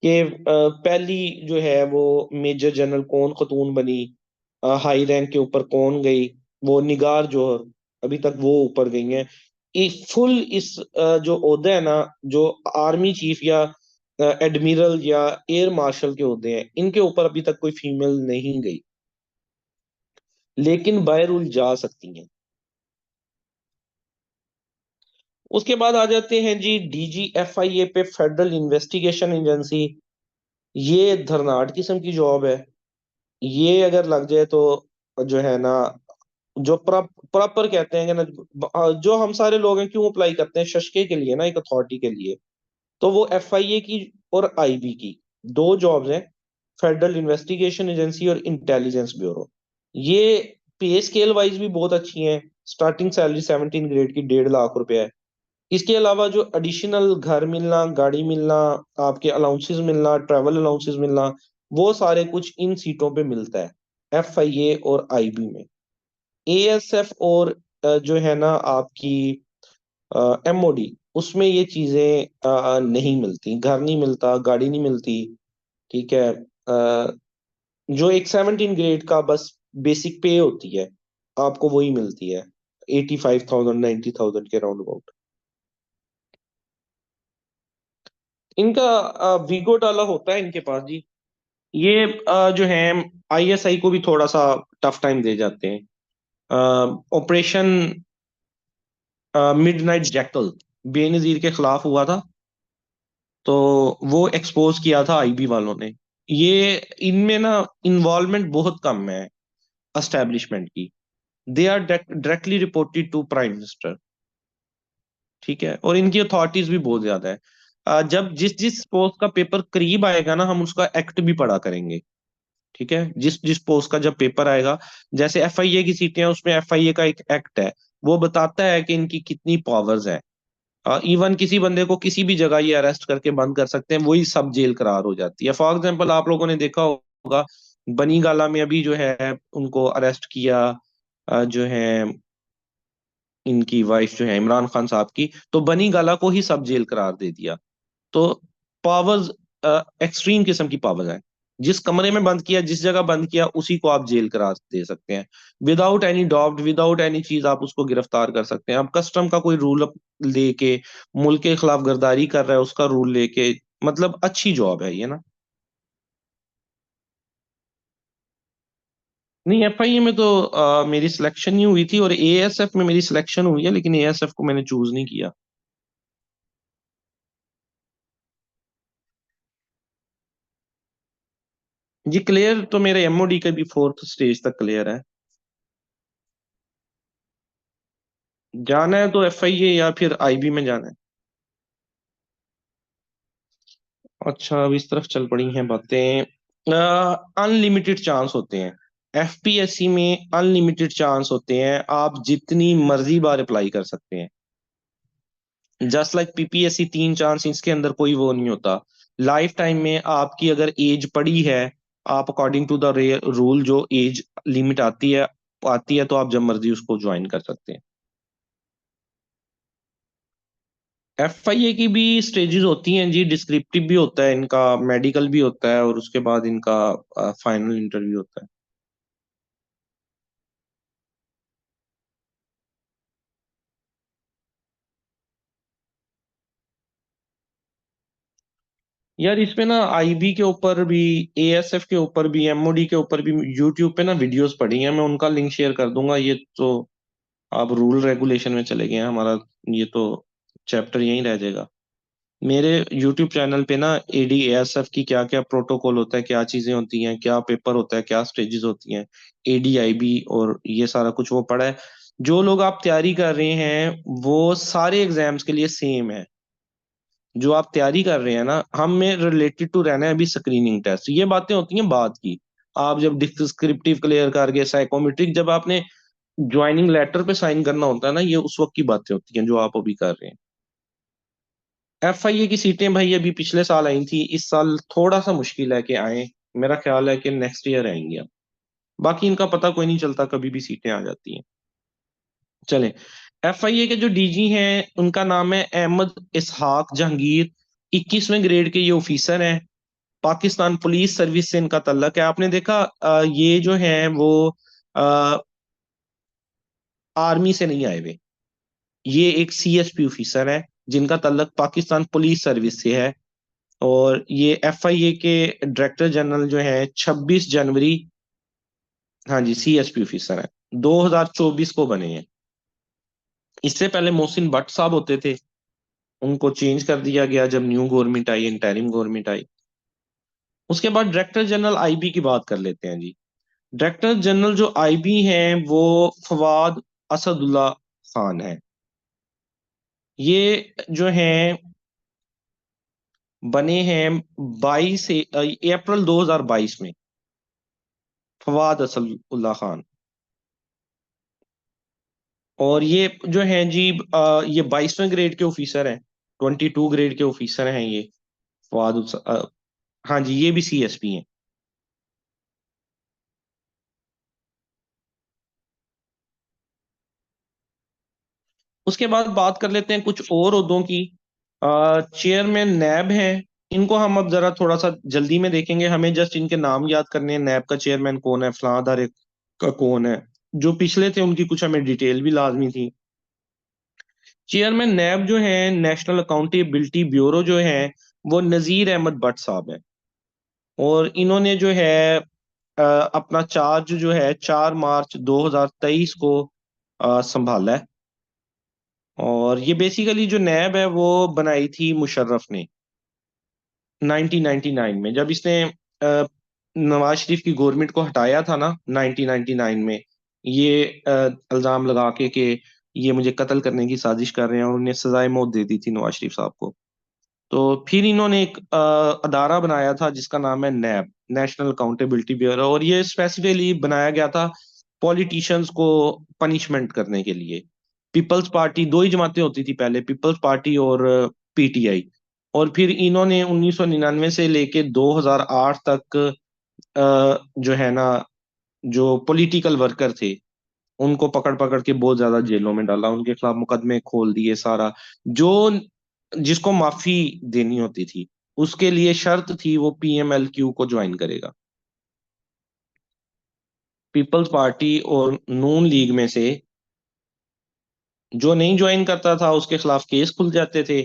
कि पहली जो है वो मेजर जनरल कौन खतून बनी, हाई रैंक के ऊपर कौन गई। वो निगार जोहर, अभी तक वो ऊपर गई हैं। फुल इस जो ओहदा है ना, जो आर्मी चीफ या एडमिरल या एयर मार्शल के ओहदे हैं, इनके ऊपर अभी तक कोई फीमेल नहीं गई, लेकिन बाय रूल जा सकती हैं। उसके बाद आ जाते हैं जी डीजीएफआईए पे, फेडरल इन्वेस्टिगेशन एजेंसी। ये धरनाट किस्म की जॉब है। ये अगर लग जाए तो जो है ना, जो प्रॉपर कहते हैं कि ना, जो हम सारे लोग हैं क्यों अप्लाई करते हैं शशके के लिए ना, एक अथॉरिटी के लिए। तो वो एफआईए की और आईबी की दो जॉब्स हैं, फेडरल इन्वेस्टिगेशन एजेंसी और इंटेलिजेंस ब्यूरो। ये पे स्केल वाइज भी बहुत अच्छी हैं। स्टार्टिंग सैलरी 17 ग्रेड की 1.5 लाख रुपए है। इसके अलावा जो एडिशनल घर मिलना, गाड़ी मिलना, आपके अलाउंसेस मिलना, ट्रैवल अलाउंसेस मिलना, वो सारे कुछ इन सीटों पे मिलता है, एफआईए और आईबी में। एएसएफ और जो है ना आपकी एमओडी, उसमें ये चीजें नहीं मिलती। घर नहीं मिलता, गाड़ी नहीं मिलती। ठीक है। जो एक 17 ग्रेड का बस बेसिक पे होती है, आपको वही मिलती है, 85,000 90,000 के राउंड अबाउट। इनका वीगो डाला होता है इनके पास जी। ये जो है आईएसआई को भी थोड़ा सा टफ टाइम दे जाते हैं। ऑपरेशन मिडनाइट जैकल बेनजीर के खिलाफ हुआ था, तो वो एक्सपोज किया था आईबी वालों ने। ये इनमें ना इन्वॉल्वमेंट बहुत कम है एस्टेब्लिशमेंट की। They are directly reported to prime minister. ठीक है, और इनकी अथॉरिटीज भी बहुत ज्यादा है। जब जिस जिस पोस्ट का पेपर करीब आएगा ना, हम उसका एक्ट भी पढ़ा करेंगे। ठीक है, जिस जिस पोस्ट का जब पेपर आएगा, जैसे एफआईए की सीटें हैं, उसमें एफआईए का एक एक्ट है, वो बताता है कि इनकी कितनी पावर्स है। इवन किसी बंदे को किसी भी जगह ये अरेस्ट करके बंद कर सकते हैं, वही सब जेल करार हो जाती है। फॉर एग्जाम्पल, आप लोगों ने देखा होगा, बनी गाला में अभी जो है उनको अरेस्ट किया, जो है इनकी वाइफ जो है इमरान खान साहब की, तो बनी गाला को ही सब जेल करार दे दिया। तो पावर्स, एक्सट्रीम किस्म की पावर्स हैं। जिस कमरे में बंद किया, जिस जगह बंद किया, उसी को आप जेल करार दे सकते हैं। Without any doubt, without any चीज आप उसको गिरफ्तार कर सकते हैं। अब कस्टम का कोई रूल लेके मुल्क के खिलाफ गर्दारी कर रहा है, उसका रूल लेके, मतलब अच्छी जॉब है ये ना। नहीं, एफआईए में तो मेरी सिलेक्शन नहीं हुई थी, और एएसएफ में मेरी सिलेक्शन हुई है, लेकिन एएसएफ को मैंने चूज नहीं किया। जी, क्लियर तो मेरे एमओडी का भी 4th स्टेज तक क्लियर है। जाना है तो एफआईए या फिर आईबी में जाना है। अच्छा, अब इस तरफ चल पड़ी हैं बातें। अनलिमिटेड चांस होते हैं, एफपीएससी में अनलिमिटेड चांस होते हैं, आप जितनी मर्जी बार अप्लाई कर सकते हैं। जस्ट लाइक पीपीएससी 3 चांस, इसके अंदर कोई वो नहीं होता। लाइफ टाइम में आपकी अगर एज पड़ी है, आप अकॉर्डिंग टू द रूल जो एज लिमिट आती है तो आप जब मर्जी उसको ज्वाइन कर सकते हैं। एफआईए की भी स्टेजेस होती हैं जी, डिस्क्रिप्टिव भी होता है इनका, मेडिकल भी होता है, और उसके बाद इनका फाइनल इंटरव्यू होता है। यार, इसमें ना आईबी के ऊपर भी, एएसएफ के ऊपर भी, एमओडी के ऊपर भी यूट्यूब पे ना वीडियोस पड़ी हैं, मैं उनका लिंक शेयर कर दूंगा। ये तो आप रूल रेगुलेशन में चले गए हैं हमारा, ये तो चैप्टर यहीं रह जाएगा। मेरे यूट्यूब चैनल पे ना एडी एएसएफ की क्या क्या प्रोटोकॉल होता है, क्या चीजें होती हैं, क्या पेपर होता है, क्या स्टेजेस होती हैं, एडीआईबी, और ये सारा कुछ वो पढ़ा है। जो लोग आप तैयारी कर रहे हैं, वो सारे एग्जाम्स के लिए सेम है। जो आप तैयारी कर रहे हैं ना, हम में रिलेटेड टू रहना है अभी स्क्रीनिंग टेस्ट, ये बातें होती हैं बाद की। आप जब डिस्क्रिप्टिव क्लियर करके साइकोमेट्रिक, जब आपने ज्वाइनिंग लेटर पे साइन करना होता है ना, ये उस वक्त की बातें होती हैं जो आप अभी कर रहे हैं। एफआईए की सीटें भाई अभी पिछले साल आई थी, इस साल थोड़ा सा मुश्किल है कि आए। मेरा ख्याल है कि नेक्स्ट ईयर आएंगी अब। बाकी इनका पता कोई नहीं चलता, कभी भी सीटें आ जाती हैं। चले, एफआईए के जो डीजी हैं उनका नाम है अहमद इसहाक जहांगीर। 21वें ग्रेड के ये ऑफिसर हैं। पाकिस्तान पुलिस सर्विस से इनका तल्लक है। आपने देखा, ये जो है वो आ, आर्मी से नहीं आए हुए। ये एक सीएसपी ऑफिसर है, जिनका तल्लक पाकिस्तान पुलिस सर्विस से है। और ये एफआईए के डायरेक्टर जनरल जो है 26 जनवरी, हाँ जी, सीएसपी ऑफिसर है, 2024 को बने हैं। इससे पहले मोहसिन भट्ट साहब होते थे, उनको चेंज कर दिया गया जब न्यू गवर्नमेंट आई, इंटरिम गवर्नमेंट आई। उसके बाद डायरेक्टर जनरल आईबी की बात कर लेते हैं जी। डायरेक्टर जनरल जो आईबी हैं वो फवाद असदुल्ला खान है। ये जो हैं बने हैं अप्रैल 2022 में। फवाद असदुल्ला खान। और ये जो हैं जी, ये 22वें ग्रेड के ऑफिसर हैं, 22 ग्रेड के ऑफिसर हैं ये। हाँ जी, ये भी सीएसपी हैं। उसके बाद बात कर लेते हैं कुछ और ओहदों की। चेयरमैन नैब हैं। इनको हम अब जरा थोड़ा सा जल्दी में देखेंगे, हमें जस्ट इनके नाम याद करने हैं। नैब का चेयरमैन कौन है, फलां अदारे का कौन है। जो पिछले थे उनकी कुछ हमें डिटेल भी लाजमी थी। चेयरमैन नैब जो है, नेशनल अकाउंटेबिलिटी ब्यूरो जो है, वो नजीर अहमद भट्ट साहब है। और इन्होंने जो है अपना चार्ज जो है 4 मार्च 2023 को संभाला है। और ये बेसिकली जो नैब है वो बनाई थी मुशर्रफ ने 1999 में, जब इसने नवाज शरीफ की गवर्नमेंट को हटाया था ना 1999 में। ये इल्जाम लगा के कि ये मुझे कत्ल करने की साजिश कर रहे हैं, और उन्हें सजाए मौत दे दी थी नवाज शरीफ साहब को। तो फिर इन्होंने एक अदारा बनाया था जिसका नाम है नैब, नेशनल अकाउंटेबिलिटी ब्यूरो, और ये स्पेसिफिकली बनाया गया था पॉलिटिशियंस को पनिशमेंट करने के लिए। पीपल्स पार्टी, दो ही जमातें होती थी पहले, पीपल्स पार्टी और पीटीआई। और फिर इन्होंने 1999 से लेके 2008 तक जो है ना, जो पॉलिटिकल वर्कर थे उनको पकड़ पकड़ के बहुत ज्यादा जेलों में डाला, उनके खिलाफ मुकदमे खोल दिए सारा। जो जिसको माफी देनी होती थी उसके लिए शर्त थी वो पीएमएलक्यू को ज्वाइन करेगा। पीपल्स पार्टी और नून लीग में से जो नहीं ज्वाइन करता था उसके खिलाफ केस खुल जाते थे।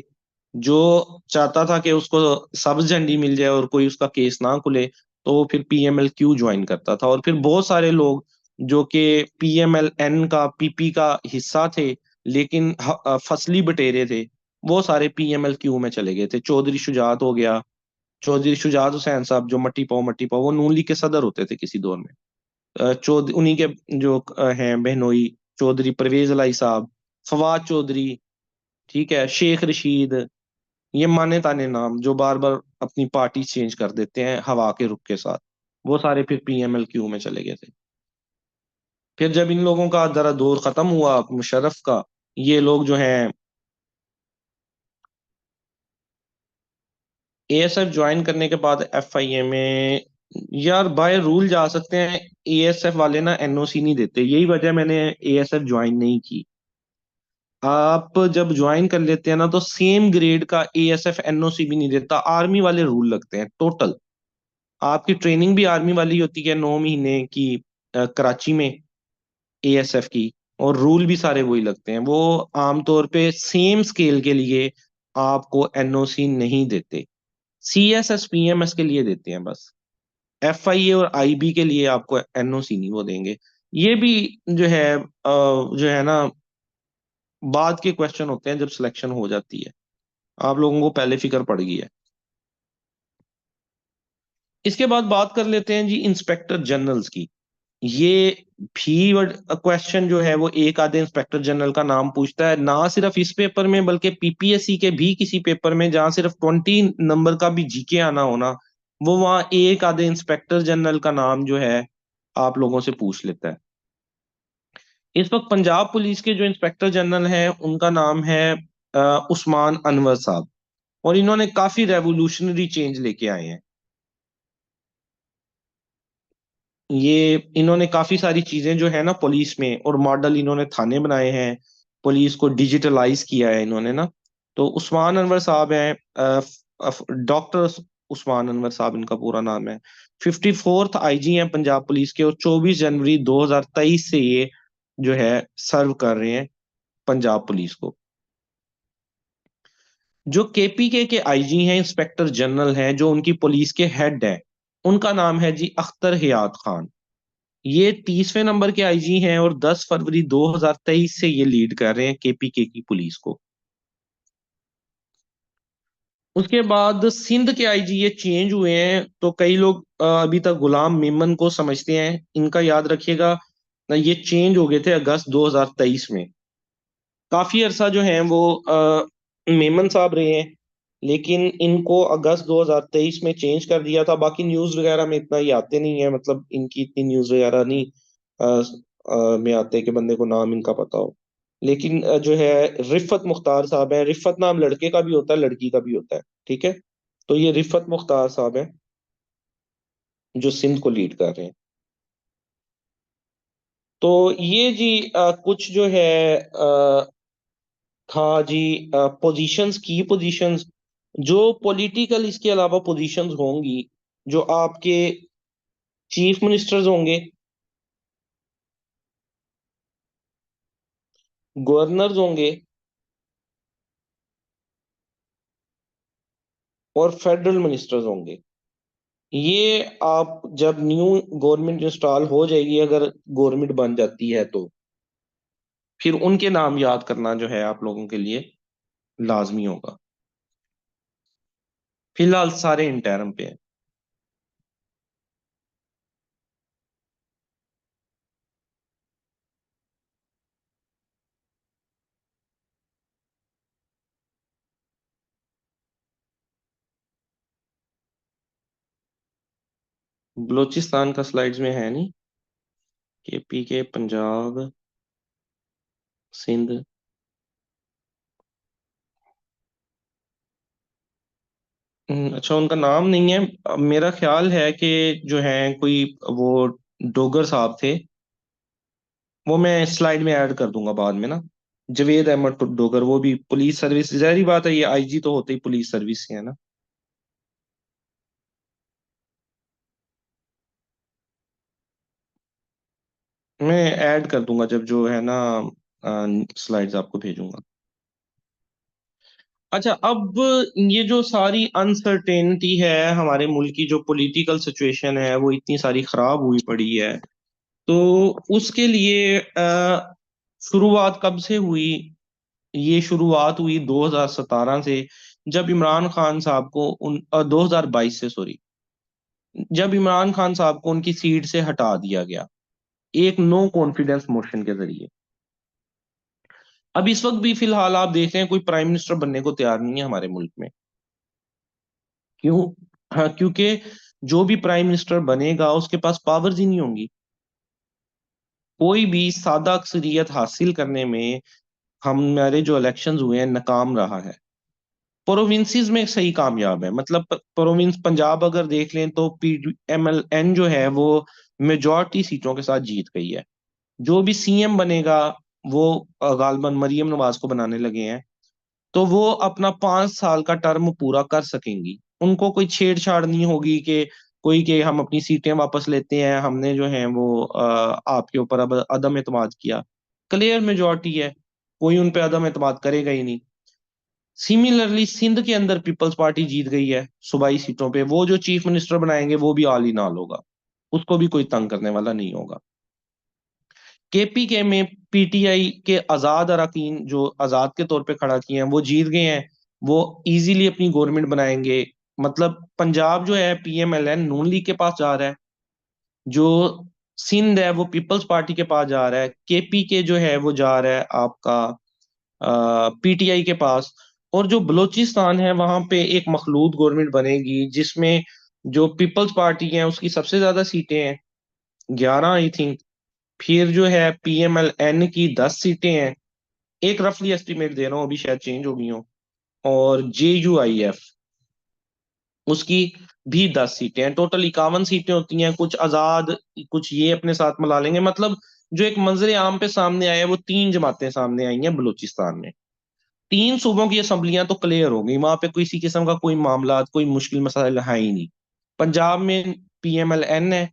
जो चाहता था कि उसको सब्ज झंडी मिल जाए और कोई उसका केस ना खुले, तो वो फिर पीएमएलक्यू ज्वाइन करता था। और फिर बहुत सारे लोग जो कि पीएमएलएन का, पीपी का हिस्सा थे लेकिन फसली बटेरे थे, वो सारे पीएमएलक्यू में चले गए थे। चौधरी शुजात हो गया, चौधरी शुजात हुसैन साहब जो मट्टी पाओ वो नून लीग के सदर होते थे किसी दौर में। चौधरी उन्हीं के जो हैं बहनोई, चौधरी परवेज लाई साहब, फवाद चौधरी, ठीक है, शेख रशीद, ये माने ताने नाम जो बार बार अपनी पार्टी चेंज कर देते हैं हवा के रुख के साथ, वो सारे फिर पीएमएलक्यू में चले गए थे। फिर जब इन लोगों का जरा दौर खत्म हुआ मुशर्रफ का, ये लोग जो हैं एएसएफ ज्वाइन करने के बाद एफआईए में, यार बाय रूल जा सकते हैं। एएसएफ वाले ना एनओसी नहीं देते, यही वजह मैंने एएसएफ ज्वाइन नहीं की। आप जब ज्वाइन कर लेते हैं ना तो सेम ग्रेड का एएसएफ एनओसी भी नहीं देता, आर्मी वाले रूल लगते हैं टोटल। आपकी ट्रेनिंग भी आर्मी वाली होती है 9 महीने की, कराची में, एएसएफ की। और रूल भी सारे वही लगते हैं। वो आमतौर पे सेम स्केल के लिए आपको एनओसी नहीं देते, सीएसएस पीएमएस के लिए देते हैं बस। एफआईए और आईबी के लिए आपको एनओसी नहीं वो देंगे। ये भी जो है ना, बाद के क्वेश्चन होते हैं जब सिलेक्शन हो जाती है। आप लोगों को पहले फिक्र पड़ गई है। इसके बाद बात कर लेते हैं जी इंस्पेक्टर जनरल्स की। ये भी क्वेश्चन जो है वो एक आधे इंस्पेक्टर जनरल का नाम पूछता है, ना सिर्फ इस पेपर में बल्कि पीपीएससी के भी किसी पेपर में जहां सिर्फ 20 नंबर का भी जीके आना होना, वो वहां एक आधे इंस्पेक्टर जनरल का नाम जो है आप लोगों से पूछ लेता है। इस वक्त पंजाब पुलिस के जो इंस्पेक्टर जनरल हैं उनका नाम है उस्मान अनवर साहब, और इन्होंने काफी रेवोल्यूशनरी चेंज लेके आए हैं। ये इन्होंने काफी सारी चीजें जो है ना पुलिस में, और मॉडल इन्होंने थाने बनाए हैं, पुलिस को डिजिटलाइज किया है इन्होंने ना। तो उस्मान अनवर साहब हैं, डॉक्टर उस्मान अनवर साहब इनका पूरा नाम है। 54th आईजी हैं पंजाब पुलिस के, और 24 जनवरी 2023 से ये जो है सर्व कर रहे हैं पंजाब पुलिस को। जो केपीके के आईजी हैं, इंस्पेक्टर जनरल हैं, जो उनकी पुलिस के हेड हैं, उनका नाम है जी अख्तर हयात खान। ये 30वें नंबर के आईजी हैं, और 10 फरवरी 2023 से ये लीड कर रहे हैं केपीके की पुलिस को। उसके बाद सिंध के आईजी ये चेंज हुए हैं, तो कई लोग अभी तक गुलाम मेमन को समझते हैं, इनका याद रखिएगा। ये चेंज हो गए थे अगस्त 2023 में। काफी अरसा जो है वो मेमन साहब रहे हैं, लेकिन इनको अगस्त 2023 में चेंज कर दिया था। बाकी न्यूज वगैरह में इतना ही आते नहीं है, मतलब इनकी इतनी न्यूज वगैरह नहीं में आते कि बंदे को नाम इनका पता हो। लेकिन जो है रिफत मुख्तार साहब है, रिफत नाम लड़के का भी होता है लड़की का भी होता है, ठीक है। तो ये रिफत मुख्तार साहब है जो सिंध को लीड कर रहे हैं। तो ये जी कुछ जो है था जी पोजीशंस, की पोजीशंस, जो पॉलिटिकल इसके अलावा पोजीशंस होंगी, जो आपके चीफ मिनिस्टर्स होंगे, गवर्नर्स होंगे, और फेडरल मिनिस्टर्स होंगे। ये आप जब न्यू गवर्नमेंट इंस्टॉल हो जाएगी, अगर गवर्नमेंट बन जाती है, तो फिर उनके नाम याद करना जो है आप लोगों के लिए लाजमी होगा। फिलहाल सारे इंटरम पे हैं। बलूचिस्तान का स्लाइड्स में है नहीं। केपी के, पंजाब, सिंध। अच्छा, उनका नाम नहीं है। मेरा ख्याल है कि जो है कोई वो डोगर साहब थे। वो मैं स्लाइड में ऐड कर दूंगा बाद में ना। जवेद अहमद डोगर, वो भी पुलिस सर्विस, जाहिर बात है ये आईजी तो होते ही पुलिस सर्विस से है ना। मैं ऐड कर दूंगा जब जो है ना स्लाइड्स आपको भेजूंगा। अच्छा, अब ये जो सारी अनसर्टेनिटी है, हमारे मुल्क की जो पॉलिटिकल सिचुएशन है वो इतनी सारी खराब हुई पड़ी है। तो उसके लिए शुरुआत कब से हुई? ये शुरुआत हुई 2017 से, जब इमरान खान साहब को 2022 से, सॉरी, जब इमरान खान साहब को उनकी सीट से हटा दिया गया एक नो कॉन्फिडेंस मोशन के जरिए। अब इस वक्त भी फिलहाल आप देख रहे हैं कोई प्राइम मिनिस्टर बनने को तैयार नहीं है हमारे मुल्क में। क्यों? हाँ, क्योंकि जो भी प्राइम मिनिस्टर बनेगा उसके पास पावर्स ही नहीं होंगी। कोई भी सादा अक्सरियत हासिल करने में हमारे जो इलेक्शंस हुए हैं नाकाम रहा है। प्रोविंसेस में सही कामयाब है, मतलब प्रोविंस पंजाब अगर देख लें तो PMLN जो है वो मेजॉरिटी सीटों के साथ जीत गई है। जो भी सीएम बनेगा वो गालबन मरियम नवाज को बनाने लगे हैं। तो वो अपना 5 साल का टर्म पूरा कर सकेंगी। उनको कोई छेड़छाड़ नहीं होगी कि कोई के हम अपनी सीटें वापस लेते हैं, हमने जो है वो आपके ऊपर अब अदम एतमाद किया। क्लियर मेजोरिटी है, कोई उन पे अदम एतमाद करेगा ही नहीं। सिमिलरली सिंध के अंदर पीपल्स पार्टी जीत गई है सूबाई सीटों पे। वो जो चीफ मिनिस्टर बनाएंगे वो भी आली नाल होगा, उसको भी कोई तंग करने वाला नहीं होगा। KPK में PTI के आजाद अरकान जो आजाद के तौर पे खड़ा किए हैं वो जीत गए हैं। वो इजीली अपनी गवर्नमेंट बनाएंगे। मतलब पंजाब जो है PMLN नून लीग के पास जा रहा है। जो सिंध है वो पीपल्स पार्टी के पास जा रहा है। KPK जो है वो जा रहा है आपका PTI के पास। और जो बलूचिस्तान है वहां पे एक मखलूत गवर्नमेंट बनेगी जिसमें जो पीपल्स पार्टी है उसकी सबसे ज्यादा सीटें हैं, 11 आई थिंक। फिर जो है PMLN की 10 सीटें हैं। एक रफली एस्टिमेट दे रहा हूँ, अभी शायद चेंज हो गई हो। और JUIF उसकी भी 10 सीटें हैं। टोटल 51 सीटें होती हैं। कुछ आजाद, कुछ ये अपने साथ मिला लेंगे। मतलब जो एक मंजर आम पे सामने आया है वो 3 जमातें सामने आई हैं बलूचिस्तान में। 3 सूबों की असम्बलियां तो क्लियर हो गई, वहां पे किसी किस्म का कोई मामला, कोई मुश्किल मसाइल है ही नहीं। पंजाब में PMLN है,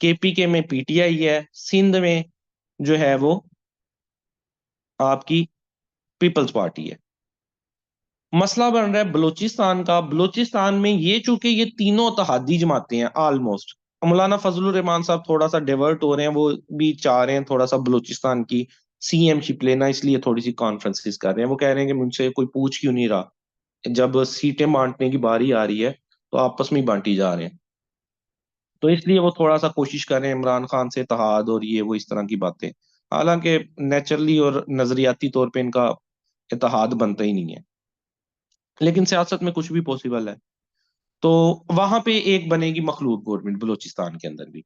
KPK में PTI है, सिंध में जो है वो आपकी पीपल्स पार्टी है। मसला बन रहा है बलूचिस्तान का। बलूचिस्तान में ये चूंकि ये तीनों तहादी जमातें हैं ऑलमोस्ट। मौलाना फजलुर रहमान साहब थोड़ा सा डिवर्ट हो रहे हैं, वो भी चाह रहे हैं थोड़ा सा बलूचिस्तान की CM शिप लेना, इसलिए थोड़ी सी कॉन्फ्रेंसिस कर रहे हैं। वो कह रहे हैं कि मुझसे कोई पूछ क्यों नहीं रहा, जब सीटें बांटने की बारी आ रही है तो आपस में ही बांटी जा रहे हैं। तो इसलिए वो थोड़ा सा कोशिश कर रहे हैं इमरान खान से इत्तेहाद और ये वो इस तरह की बातें। हालांकि नेचुरली और नजरियाती तौर पे इनका इत्तेहाद बनता ही नहीं है, लेकिन सियासत में कुछ भी पॉसिबल है। तो वहां पे एक बनेगी मखलूत गवर्नमेंट बलूचिस्तान के अंदर भी।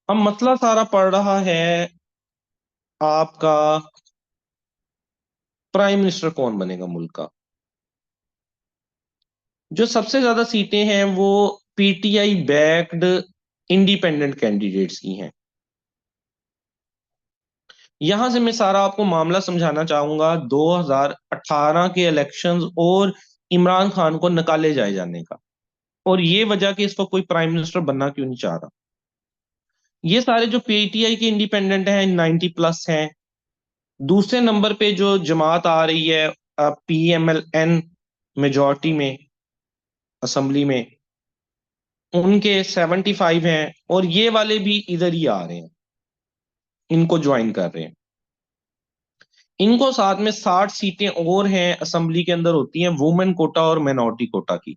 अब मसला सारा पड़ रहा है आपका प्राइम मिनिस्टर कौन बनेगा मुल्क का। जो सबसे ज्यादा सीटें हैं वो PTI बैक्ड इंडिपेंडेंट कैंडिडेट्स की हैं। यहां से मैं सारा आपको मामला समझाना चाहूंगा 2018 के इलेक्शंस और इमरान खान को निकाले जाए जाने का, और ये वजह कि इसको कोई प्राइम मिनिस्टर बनना क्यों नहीं चाह रहा। ये सारे जो PTI के इंडिपेंडेंट हैं 90+ हैं। दूसरे नंबर पे जो जमात आ रही है PMLN मेजॉरिटी में, असेंबली में, उनके 75 हैं। और ये वाले भी इधर ही आ रहे हैं, इनको ज्वाइन कर रहे हैं। इनको साथ में 60 सीटें और हैं असेंबली के अंदर, होती हैं वुमेन कोटा और माइनॉरिटी कोटा की,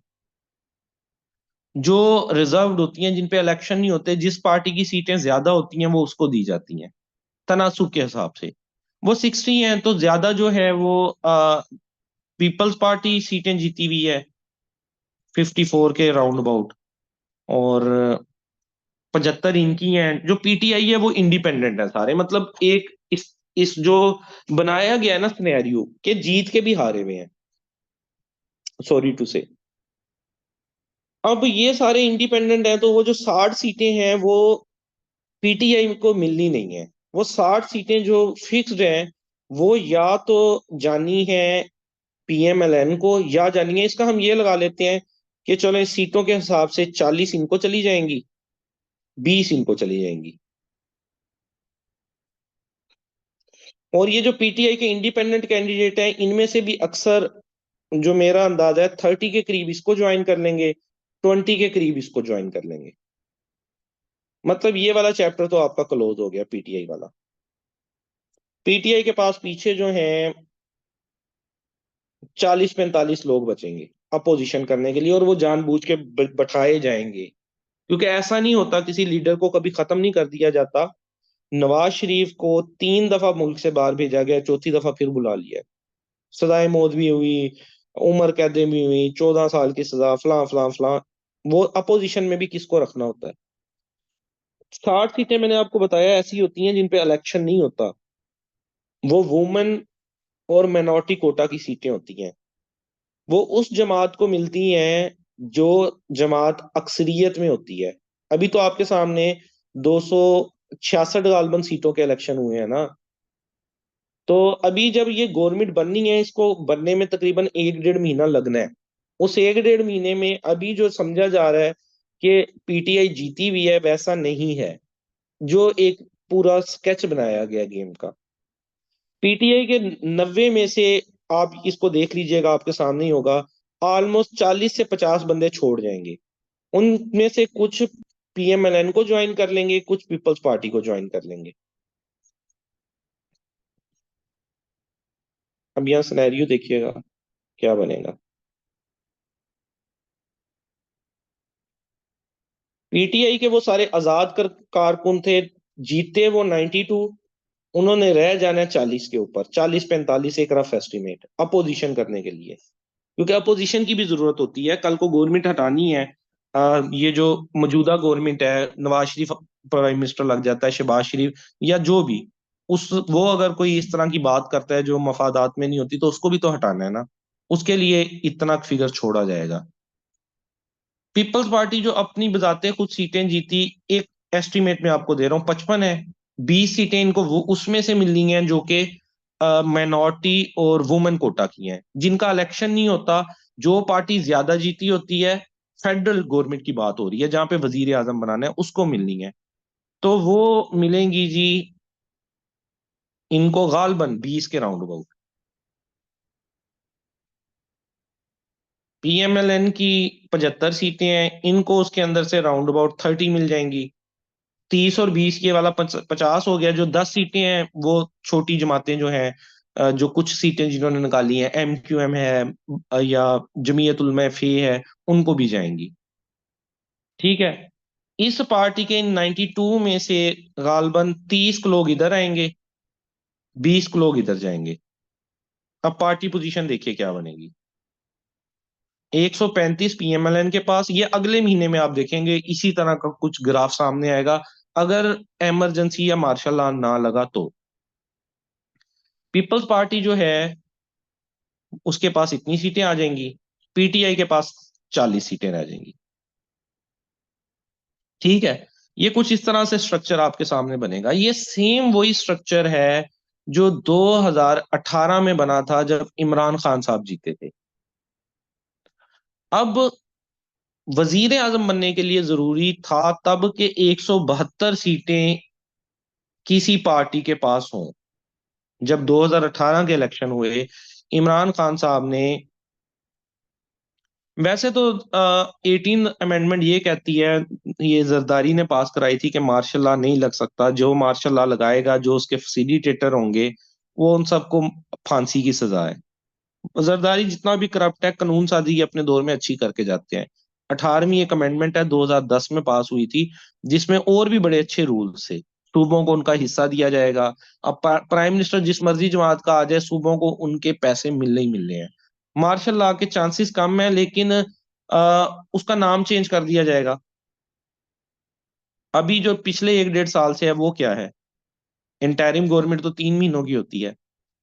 जो रिजर्व्ड होती हैं, जिन पे इलेक्शन नहीं होते। जिस पार्टी की सीटें ज्यादा होती हैं वो उसको दी जाती हैं तनासुब के हिसाब से। वो 60 हैं, तो ज्यादा जो है वो पीपल्स पार्टी सीटें जीती हुई है 54 के राउंड अबाउट। और 75 इनकी हैं। जो पीटीआई है वो इंडिपेंडेंट है सारे, मतलब एक इस जो बनाया गया है ना सिनेरियो, के जीत के भी हारे हुए हैं, सॉरी टू से। अब ये सारे इंडिपेंडेंट हैं, तो वो जो 60 सीटें हैं वो पीटीआई को मिलनी नहीं है। वो 60 सीटें जो फिक्स्ड हैं, वो या तो जानी है पीएमएलएन को, या जानी है, इसका हम ये लगा लेते हैं कि चलो इस सीटों के हिसाब से 40 इनको चली जाएंगी, 20 इनको चली जाएंगी। और ये जो पीटीआई के इंडिपेंडेंट कैंडिडेट हैं, इनमें से भी अक्सर, जो मेरा अंदाजा है, 30 के करीब इसको ज्वाइन कर लेंगे, 20 के करीब इसको ज्वाइन कर लेंगे। मतलब ये वाला चैप्टर तो आपका क्लोज हो गया, पीटीआई वाला। पीटीआई के पास पीछे जो हैं 40-45 लोग बचेंगे अपोजिशन करने के लिए, और वो जानबूझ के बैठाए जाएंगे, क्योंकि ऐसा नहीं होता, किसी लीडर को कभी खत्म नहीं कर दिया जाता। नवाज शरीफ को 3 दफा मुल्क से बाहर भेजा गया, चौथी दफा फिर बुला लिया। सजाए मौत भी हुई, उम्र कैदें भी हुई, 14 साल की सजा, फलां फलां फलां। वो अपोजिशन में भी किसको रखना होता है। 60 सीटें मैंने आपको बताया ऐसी होती हैं जिन पे इलेक्शन नहीं होता, वो वुमेन और माइनॉरिटी कोटा की सीटें होती हैं। वो उस जमात को मिलती हैं जो जमात अक्सरियत में होती है। अभी तो आपके सामने 266 गालबन सीटों के इलेक्शन हुए हैं ना। तो अभी जब ये गवर्नमेंट बननी है, इसको बनने में तकरीबन 1-1.5 महीना लगना है। उस 1-1.5 महीने में अभी जो समझा जा रहा है कि पीटीआई जीती हुई है, वैसा नहीं है। जो एक पूरा स्केच बनाया गया गेम का, पीटीआई के 90 में से, आप इसको देख लीजिएगा, आपके सामने ही होगा, ऑलमोस्ट 40 से 50 बंदे छोड़ जाएंगे। उनमें से कुछ पीएमएलएन को ज्वाइन कर लेंगे, कुछ पीपल्स पार्टी को ज्वाइन कर लेंगे। अब यहाँ सिनेरियो देखिएगा क्या बनेगा। पीटीआई के वो सारे आजाद कारकुन थे, जीते वो 92, उन्होंने रह जाना है 40 के ऊपर, 40-45 एक रफ एस्टिमेट अपोजिशन करने के लिए। क्योंकि अपोजिशन की भी जरूरत होती है, कल को गवर्नमेंट हटानी है। ये जो मौजूदा गवर्नमेंट है, नवाज शरीफ प्राइम मिनिस्टर लग जाता है, शहबाज शरीफ या जो भी, उस वो अगर कोई इस तरह की बात करता है जो मफादात में नहीं होती, तो उसको भी तो हटाना है ना। उसके लिए इतना फिगर छोड़ा जाएगा। पीपल्स पार्टी जो अपनी बजाते खुद सीटें जीती, एक एस्टिमेट में आपको दे रहा हूँ 55 है। 20 सीटें इनको वो उसमें से मिलनी हैं जो कि माइनॉरिटी और वुमेन कोटा की हैं, जिनका इलेक्शन नहीं होता। जो पार्टी ज्यादा जीती होती है, फेडरल गवर्नमेंट की बात हो रही है, जहां पे वजीर आजम बनाना है, उसको मिलनी है। तो वो मिलेंगी जी इनको गालबन 20 के राउंड अबाउट। पीएमएलएन की 75 सीटें हैं, इनको उसके अंदर से राउंड अबाउट 30 मिल जाएंगी। 30 और 20 के वाला 50 हो गया। जो 10 सीटें हैं वो छोटी जमातें जो हैं, जो कुछ सीटें जिन्होंने निकाली हैं, एमक्यूएम है, या जमीयत उलमा फे है, उनको भी जाएंगी। ठीक है। इस पार्टी के 92 में से गालबन 30 लोग इधर आएंगे, 20 लोग इधर जाएंगे। अब पार्टी पोजीशन देखिए क्या बनेगी। 135 पीएमएलएन के पास, ये अगले महीने में आप देखेंगे इसी तरह का कुछ ग्राफ सामने आएगा, अगर इमरजेंसी या मार्शल लॉ ना लगा तो। पीपल्स पार्टी जो है उसके पास इतनी सीटें आ जाएंगी, पीटीआई के पास 40 सीटें रह जाएंगी। ठीक है। ये कुछ इस तरह से स्ट्रक्चर आपके सामने बनेगा। ये सेम वही स्ट्रक्चर है जो 2018 में बना था जब इमरान खान साहब जीते थे। अब वजीर आजम बनने के लिए जरूरी था तब के 172 सीटें किसी पार्टी के पास हों। जब 2018 के इलेक्शन हुए, इमरान खान साहब ने, वैसे तो 18 अमेंडमेंट ये कहती है, ये जरदारी ने पास कराई थी कि मार्शल लॉ नहीं लग सकता। जो मार्शल लॉ लगाएगा, जो उसके फैसिलिटेटर होंगे, वो उन सबको फांसी की सजा है। जरदारी जितना भी करप्ट है, कानून साजी अपने दौर में अच्छी करके जाते हैं। 18वीं एक अमेंडमेंट है, 2010 में पास हुई थी, जिसमें और भी बड़े अच्छे रूल्स थे। सूबों को उनका हिस्सा दिया जाएगा। अब प्राइम मिनिस्टर जिस मर्जी जमात का आ जाए, सूबों को उनके पैसे मिलने ही मिलने हैं। मार्शल लॉ के चांसेस कम है, लेकिन उसका नाम चेंज कर दिया जाएगा। अभी जो पिछले 1 डेढ़ साल से है वो क्या है, इंटरिम गवर्नमेंट तो 3 महीनों की होती है।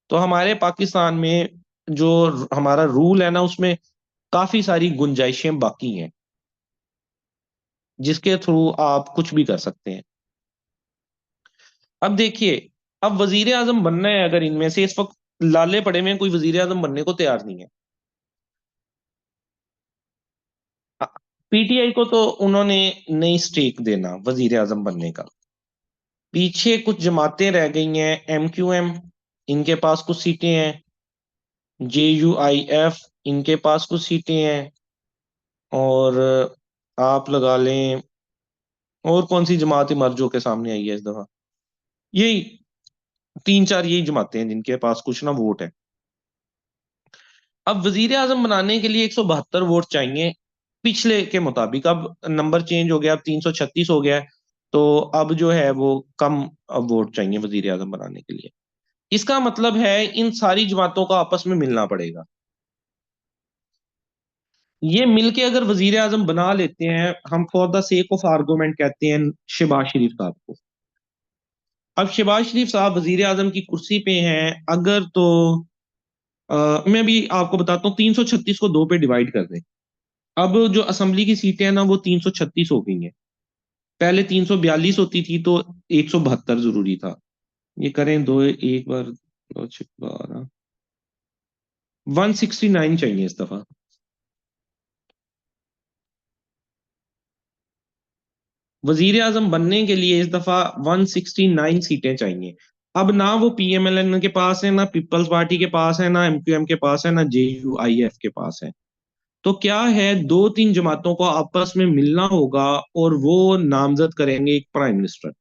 तो हमारे पाकिस्तान में जो हमारा रूल है ना, उसमें काफी सारी गुंजाइशें बाकी हैं, जिसके थ्रू आप कुछ भी कर सकते हैं। अब देखिए, अब वजीर आजम बनना है, अगर इनमें से इस वक्त लाले पड़े में कोई वजीर आजम बनने को तैयार नहीं है। पीटीआई को तो उन्होंने नहीं स्टेक देना वजीर आजम बनने का। पीछे कुछ जमातें रह गई हैं, MQM, इनके पास कुछ सीटें हैं। JUIF, इनके पास कुछ सीटें हैं। और आप लगा लें, और कौन सी जमात मर्जों के सामने आई है इस दफा, यही 3 4 यही जमातें हैं जिनके पास कुछ ना वोट है। अब वजीर आजम बनाने के लिए 172 वोट चाहिए पिछले के मुताबिक। अब नंबर चेंज हो गया, अब 336 हो गया है। तो अब जो है वो कम वोट चाहिए वजीर आजम बनाने के लिए। इसका मतलब है इन सारी जमातों का आपस में मिलना पड़ेगा। ये मिलके अगर वजीर आजम बना लेते हैं, हम for the sake of argument कहते हैं शहबाज शरीफ साहब को। अब शहबाज शरीफ साहब वजीर आजम की कुर्सी पे हैं अगर, तो मैं भी आपको बताता हूँ, 336 को दो पे डिवाइड कर दें। अब जो असेंबली की सीटें हैं ना, वो 336 हो गई हैं। पहले 342 होती थी, तो 172 जरूरी था। ये करें दो, एक बार 169 चाहिए इस दफा। वजीर आजम बनने के लिए इस दफा 169 सीटें चाहिए। अब ना वो PMLN के पास है, ना पीपल्स पार्टी के पास है, ना MQM के पास है, ना JUIF के पास है। तो क्या है, 2 3 जमातों को आपस में मिलना होगा और वो नामजद करेंगे एक प्राइम मिनिस्टर।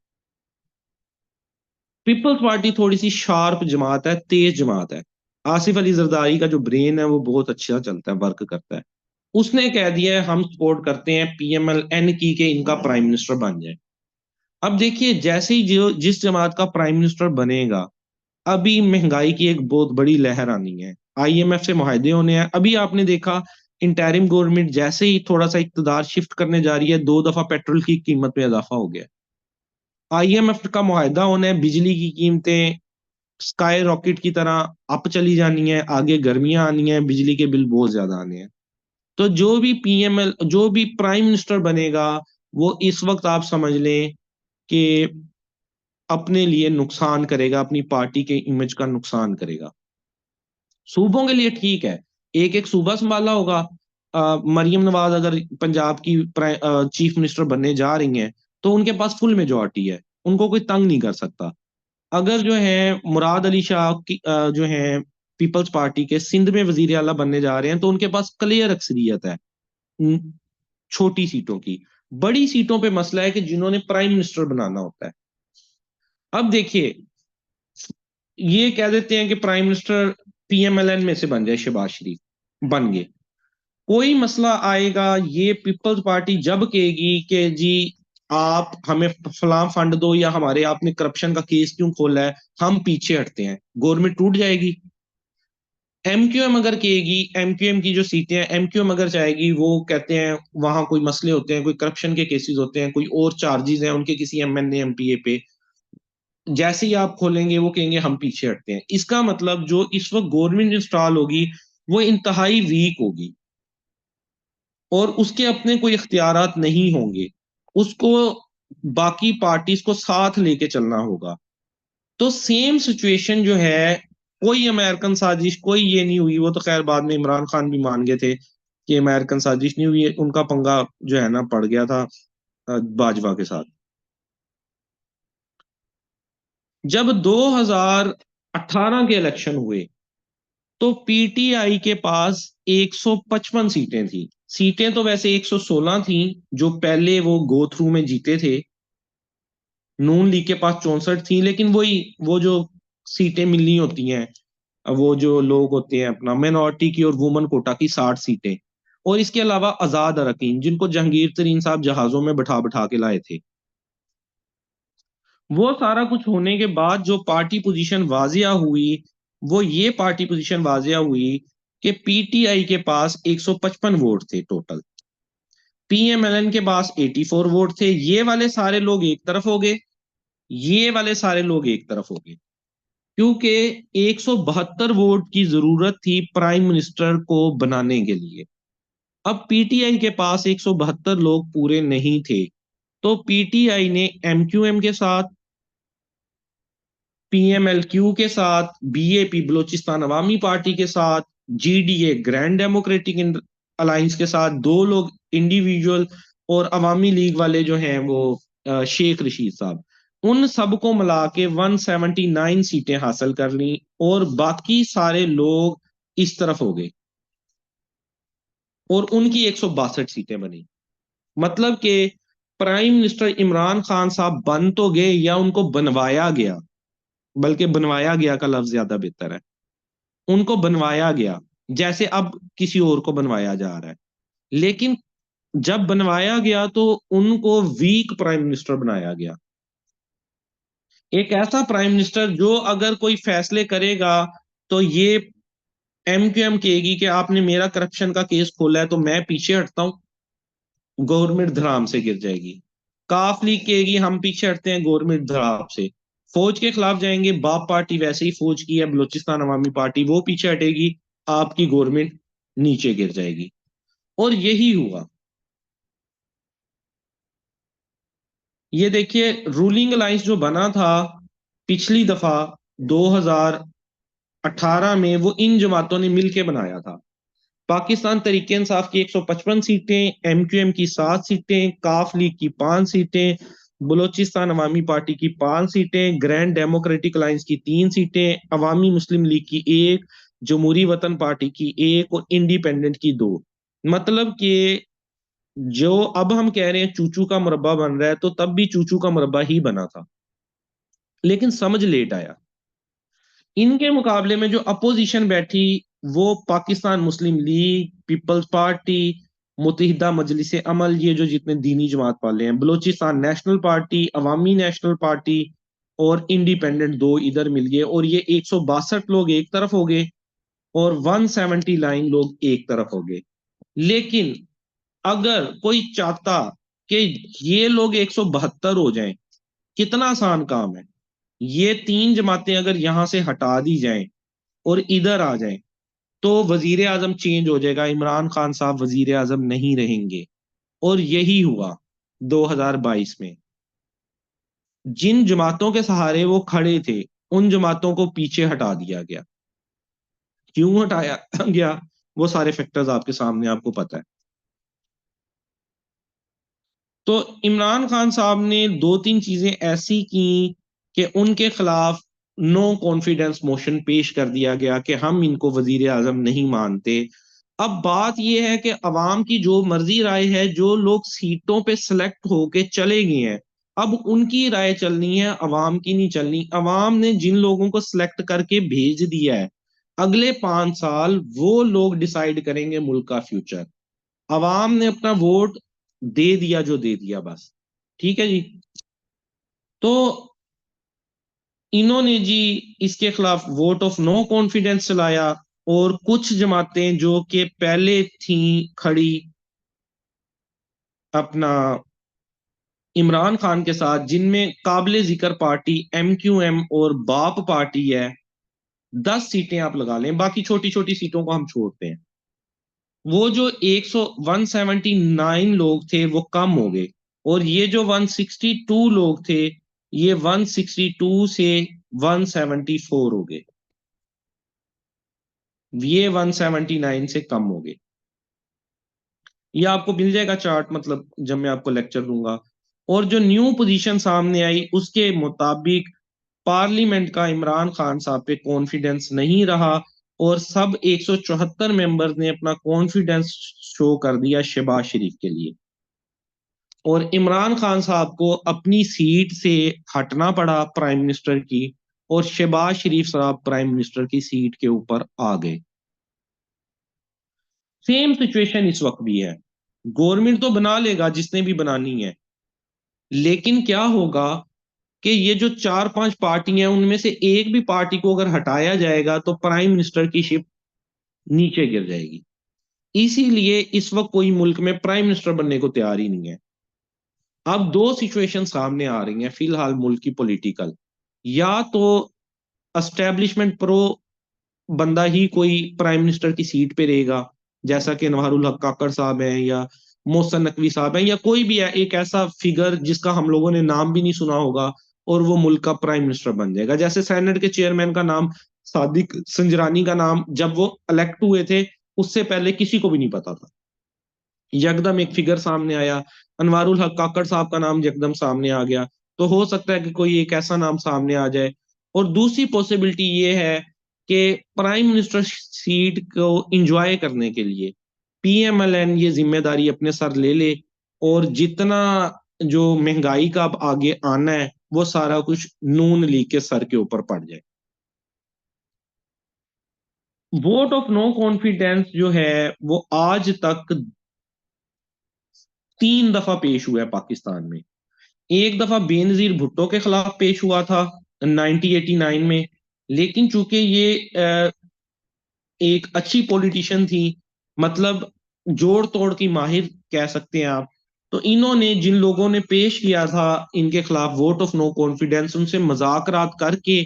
पीपल्स पार्टी थोड़ी सी शार्प जमात है, तेज जमात है। आसिफ अली जरदारी का जो ब्रेन है वो बहुत अच्छा चलता है, वर्क करता है। उसने कह दिया है हम सपोर्ट करते हैं PMLN की के इनका प्राइम मिनिस्टर बन जाए। अब देखिए, जैसे ही जो जिस जमात का प्राइम मिनिस्टर बनेगा, अभी महंगाई की एक बहुत बड़ी लहर आनी है, IMF से मुआहदे होने हैं। अभी आपने देखा, इंटरिम गवर्नमेंट जैसे ही थोड़ा सा इक्तदार शिफ्ट करने जा रही है, 2 दफा पेट्रोल की कीमत में इजाफा हो गया। IMF का मुआहदा होना है, बिजली की कीमतें स्काई रॉकेट की तरह अप चली जानी है, आगे गर्मियां आनी है, बिजली के बिल बहुत ज्यादा आने हैं। तो जो भी प्राइम मिनिस्टर बनेगा, वो इस वक्त आप समझ लें कि अपने लिए नुकसान करेगा, अपनी पार्टी के इमेज का नुकसान करेगा। सूबों के लिए ठीक है, एक एक सूबा संभाला होगा। मरियम नवाज अगर पंजाब की चीफ मिनिस्टर बनने जा रही हैं, तो उनके पास फुल मेजोरिटी है, उनको कोई तंग नहीं कर सकता। अगर जो है मुराद अली शाह की जो है पीपल्स पार्टी के सिंध में वजीर आला बनने जा रहे हैं, तो उनके पास क्लियर अक्सरियत है छोटी सीटों की। बड़ी सीटों पे मसला है कि जिन्होंने प्राइम मिनिस्टर बनाना होता है। अब देखिए, ये कह देते हैं कि प्राइम मिनिस्टर PMLN में से बन जाए, शहबाज शरीफ बन गए, कोई मसला आएगा, ये पीपल्स पार्टी जब कहेगी कि जी आप हमें फलां फंड दो, या हमारे आपने करप्शन का केस क्यों खोला है, हम पीछे हटते हैं, गवर्नमेंट टूट जाएगी। MQM अगर कहेगी, MQM की जो सीटें हैं, MQM अगर चाहेगी, वो कहते हैं वहां कोई मसले होते हैं, कोई करप्शन के केसेस होते हैं, कोई और चार्जेस हैं उनके किसी MNA MPA पे, जैसे ही आप खोलेंगे वो कहेंगे हम पीछे हटते हैं। इसका मतलब जो इस वक्त गवर्नमेंट इंस्टॉल होगी, वो इंतहाई वीक होगी और उसके अपने कोई इख्तियारात नहीं होंगे। उसको बाकी पार्टीज को साथ लेके चलना होगा। तो सेम सिचुएशन जो है, कोई अमेरिकन साजिश कोई ये नहीं हुई, वो तो खैर बाद में इमरान खान भी मान गए थे कि अमेरिकन साजिश नहीं हुई, उनका पंगा जो है ना पड़ गया था बाजवा के साथ। जब 2018 के इलेक्शन हुए, तो PTI के पास 155 सीटें थी। सीटें तो वैसे 116 थी, जो पहले वो गो थ्रू में जीते थे। नून लीग के पास 64 थी, लेकिन वही वो जो सीटें मिलनी होती हैं, वो जो लोग होते हैं अपना मिनोरिटी की और वुमन कोटा की 60 सीटें। और इसके अलावा आजाद अरकान, जिनको जहांगीर तरीन साहब जहाजों में बैठा बैठा के लाए थे। वो सारा कुछ होने के बाद जो पार्टी पोजीशन वाजिया हुई, वो ये पार्टी पोजीशन वाजिया हुई कि PTI के पास 155 वोट थे टोटल। पीएमएलएन के पास 84 वोट थे। ये वाले सारे लोग एक तरफ हो गए, ये वाले सारे लोग एक तरफ हो गए, क्योंकि 172 वोट की जरूरत थी प्राइम मिनिस्टर को बनाने के लिए। अब पीटीआई के पास 172 लोग पूरे नहीं थे, तो पीटीआई ने एमक्यूएम के साथ, पीएमएलक्यू के साथ, बीएपी बलोचिस्तान अवामी पार्टी के साथ, जीडीए ग्रैंड डेमोक्रेटिक अलायंस के साथ, दो लोग इंडिविजुअल, और अवामी लीग वाले जो हैं वो शेख रशीद साहब, उन सबको मिला के 179 सीटें हासिल कर ली, और बाकी सारे लोग इस तरफ हो गए, और उनकी 162 सीटें बनी। मतलब कि प्राइम मिनिस्टर इमरान खान साहब बन तो गए, या उनको बनवाया गया, बल्कि बनवाया गया का लफ्ज ज्यादा बेहतर है, उनको बनवाया गया, जैसे अब किसी और को बनवाया जा रहा है। लेकिन जब बनवाया गया तो उनको वीक प्राइम मिनिस्टर बनाया गया, एक ऐसा प्राइम मिनिस्टर जो अगर कोई फैसले करेगा तो ये एमक्यूएम कहेगी कि आपने मेरा करप्शन का केस खोला है तो मैं पीछे हटता हूं, गवर्नमेंट धराम से गिर जाएगी। काफ लीग कहेगी हम पीछे हटते हैं गवर्नमेंट धराम से, फौज के खिलाफ जाएंगे, बाप पार्टी वैसे ही फौज की है, बलूचिस्तान अवामी पार्टी, वो पीछे हटेगी, आपकी गवर्नमेंट नीचे गिर जाएगी। और यही हुआ। ये देखिए, रूलिंग अलायंस जो बना था पिछली दफा 2018 में, वो इन जमातों ने मिलके बनाया था। पाकिस्तान तरीके इंसाफ की 155 सीटें, एमक्यूएम की 7 सीटें, काफ लीग की 5 सीटें, बलोचिस्तान अवामी पार्टी की 5 सीटें, ग्रैंड डेमोक्रेटिक अलायंस की 3 सीटें, अवामी मुस्लिम लीग की 1, जमहूरी वतन पार्टी की 1, और इंडिपेंडेंट की 2। मतलब कि जो अब हम कह रहे हैं चूचू का मुरब्बा बन रहा है, तो तब भी चूचू का मुरब्बा ही बना था, लेकिन समझ लेट आया। इनके मुकाबले में जो अपोजिशन बैठी, वो पाकिस्तान मुस्लिम लीग, पीपल्स पार्टी, मुत्तहिदा मजलिस अमल, ये जो जितने दीनी जमात वाले हैं, बलोचिस्तान नेशनल पार्टी, अवामी नेशनल पार्टी, और इंडिपेंडेंट दो इधर मिल गए, और ये 162 लोग एक तरफ हो गए, और 179 लोग एक तरफ हो गए। लेकिन अगर कोई चाहता कि ये लोग 172 हो जाएं, कितना आसान काम है। ये तीन जमातें अगर यहां से हटा दी जाएं और इधर आ जाएं, तो वजीर आजम चेंज हो जाएगा, इमरान खान साहब वजीर आजम नहीं रहेंगे। और यही हुआ 2022 में। जिन जमातों के सहारे वो खड़े थे, उन जमातों को पीछे हटा दिया गया। क्यों हटाया गया, वो सारे फैक्टर्स आपके सामने, आपको पता है। तो इमरान खान साहब ने दो तीन चीजें ऐसी की कि उनके खिलाफ नो कॉन्फिडेंस मोशन पेश कर दिया गया कि हम इनको वजीर आजम नहीं मानते। अब बात यह है कि अवाम की जो मर्जी राय है, जो लोग सीटों पे सिलेक्ट होके चले गए हैं, अब उनकी राय चलनी है, अवाम की नहीं चलनी। अवाम ने जिन लोगों को सिलेक्ट करके भेज दिया है, अगले 5 साल वो लोग डिसाइड करेंगे मुल्क का फ्यूचर। अवाम ने अपना वोट दे दिया जो दे दिया, बस। ठीक है जी। तो इन्होंने जी इसके खिलाफ वोट ऑफ नो कॉन्फिडेंस चलाया, और कुछ जमातें जो कि पहले थी खड़ी अपना इमरान खान के साथ, जिनमें काबिल जिक्र पार्टी एमक्यूएम और बाप पार्टी है, 10 सीटें आप लगा लें, बाकी छोटी छोटी सीटों को हम छोड़ते हैं, वो जो 179 लोग थे वो कम हो गए, और ये जो 162 लोग थे, ये 162 से 174 हो गए, ये 179 से कम हो गए। ये आपको मिल जाएगा चार्ट, मतलब जब मैं आपको लेक्चर दूंगा। और जो न्यू पोजीशन सामने आई उसके मुताबिक पार्लियामेंट का इमरान खान साहब पे कॉन्फिडेंस नहीं रहा, और सब 174 मेंबर्स ने अपना कॉन्फिडेंस शो कर दिया शहबाज शरीफ के लिए, और इमरान खान साहब को अपनी सीट से हटना पड़ा प्राइम मिनिस्टर की, और शहबाज शरीफ साहब प्राइम मिनिस्टर की सीट के ऊपर आ गए। सेम सिचुएशन इस वक्त भी है। गवर्नमेंट तो बना लेगा जिसने भी बनानी है, लेकिन क्या होगा कि ये जो 4-5 पार्टी हैं, उनमें से एक भी पार्टी को अगर हटाया जाएगा तो प्राइम मिनिस्टर की शिप नीचे गिर जाएगी। इसीलिए इस वक्त कोई मुल्क में प्राइम मिनिस्टर बनने को तैयार ही नहीं है। अब दो सिचुएशन सामने आ रही हैं फिलहाल मुल्क की पॉलिटिकल। या तो एस्टेब्लिशमेंट प्रो बंदा ही कोई प्राइम मिनिस्टर की सीट पे रहेगा, जैसा कि अनवारुल हक काकड़ साहब हैं या मोहसन नकवी साहब हैं या कोई भी है एक ऐसा फिगर जिसका हम लोगों ने नाम भी नहीं सुना होगा, और वो मुल्क का प्राइम मिनिस्टर बन जाएगा। जैसे सेनेट के चेयरमैन का नाम सादिक संजरानी का नाम जब वो इलेक्ट हुए थे उससे पहले किसी को भी नहीं पता था, यकदम एक फिगर सामने आया, अनवारुल हक काकड़ साहब का नाम यकदम सामने आ गया। तो हो सकता है कि कोई एक ऐसा नाम सामने आ जाए। और दूसरी पॉसिबिलिटी ये है कि प्राइम मिनिस्टर सीट को इंजॉय करने के लिए पीएमएलएन ये जिम्मेदारी अपने सर ले ले, और जितना जो महंगाई का अब आगे आना है वो सारा कुछ नून लीग के सर के ऊपर पड़ जाए। वोट ऑफ नो कॉन्फिडेंस जो है वो आज तक 3 दफा पेश हुआ है पाकिस्तान में। एक दफा बेनजीर भुट्टो के खिलाफ पेश हुआ था 1989 में, लेकिन चूंकि ये एक अच्छी पॉलिटिशियन थी, मतलब जोड़ तोड़ की माहिर कह सकते हैं आप, तो इन्होंने जिन लोगों ने पेश किया था इनके खिलाफ वोट ऑफ नो कॉन्फिडेंस उनसे मजाकरात करके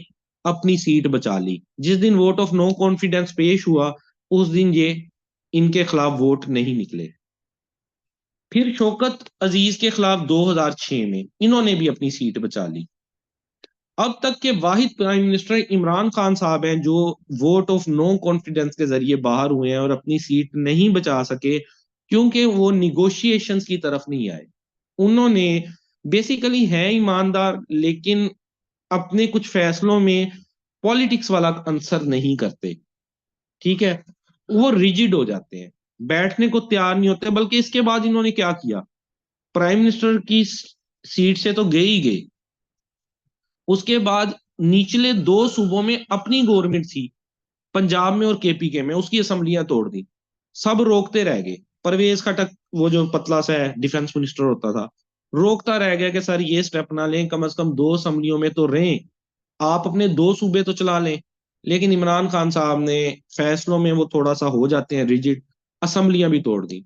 अपनी सीट बचा ली। जिस दिन वोट ऑफ नो कॉन्फिडेंस पेश हुआ उस दिन ये इनके खिलाफ वोट नहीं निकले। फिर शौकत अजीज के खिलाफ 2006 में इन्होंने भी अपनी सीट बचा ली। अब तक के वाहिद प्राइम मिनिस्टर इमरान खान साहब हैं जो वोट ऑफ नो कॉन्फिडेंस के जरिए बाहर हुए हैं और अपनी सीट नहीं बचा सके, क्योंकि वो निगोशिएशंस की तरफ नहीं आए। उन्होंने बेसिकली हैं ईमानदार, लेकिन अपने कुछ फैसलों में पॉलिटिक्स वाला आंसर नहीं करते। ठीक है, वो रिजिड हो जाते हैं, बैठने को तैयार नहीं होते। बल्कि इसके बाद इन्होंने क्या किया, प्राइम मिनिस्टर की सीट से तो गए ही गए, उसके बाद निचले दो सूबों में अपनी गवर्नमेंट थी, पंजाब में और केपीके में, उसकी असेंबलियां तोड़ दी। सब रोकते रह गए। परवेज खटक, वो जो पतला सा है डिफेंस मिनिस्टर होता था, रोकता रह गया कि सर ये स्टेप ना लें, कम से कम दो असेंबलियों में तो रहें, आप अपने दो सूबे तो चला लें। लेकिन इमरान खान साहब ने फैसलों में वो थोड़ा सा हो जाते हैं रिजिड, असेंबलियां भी तोड़ दी।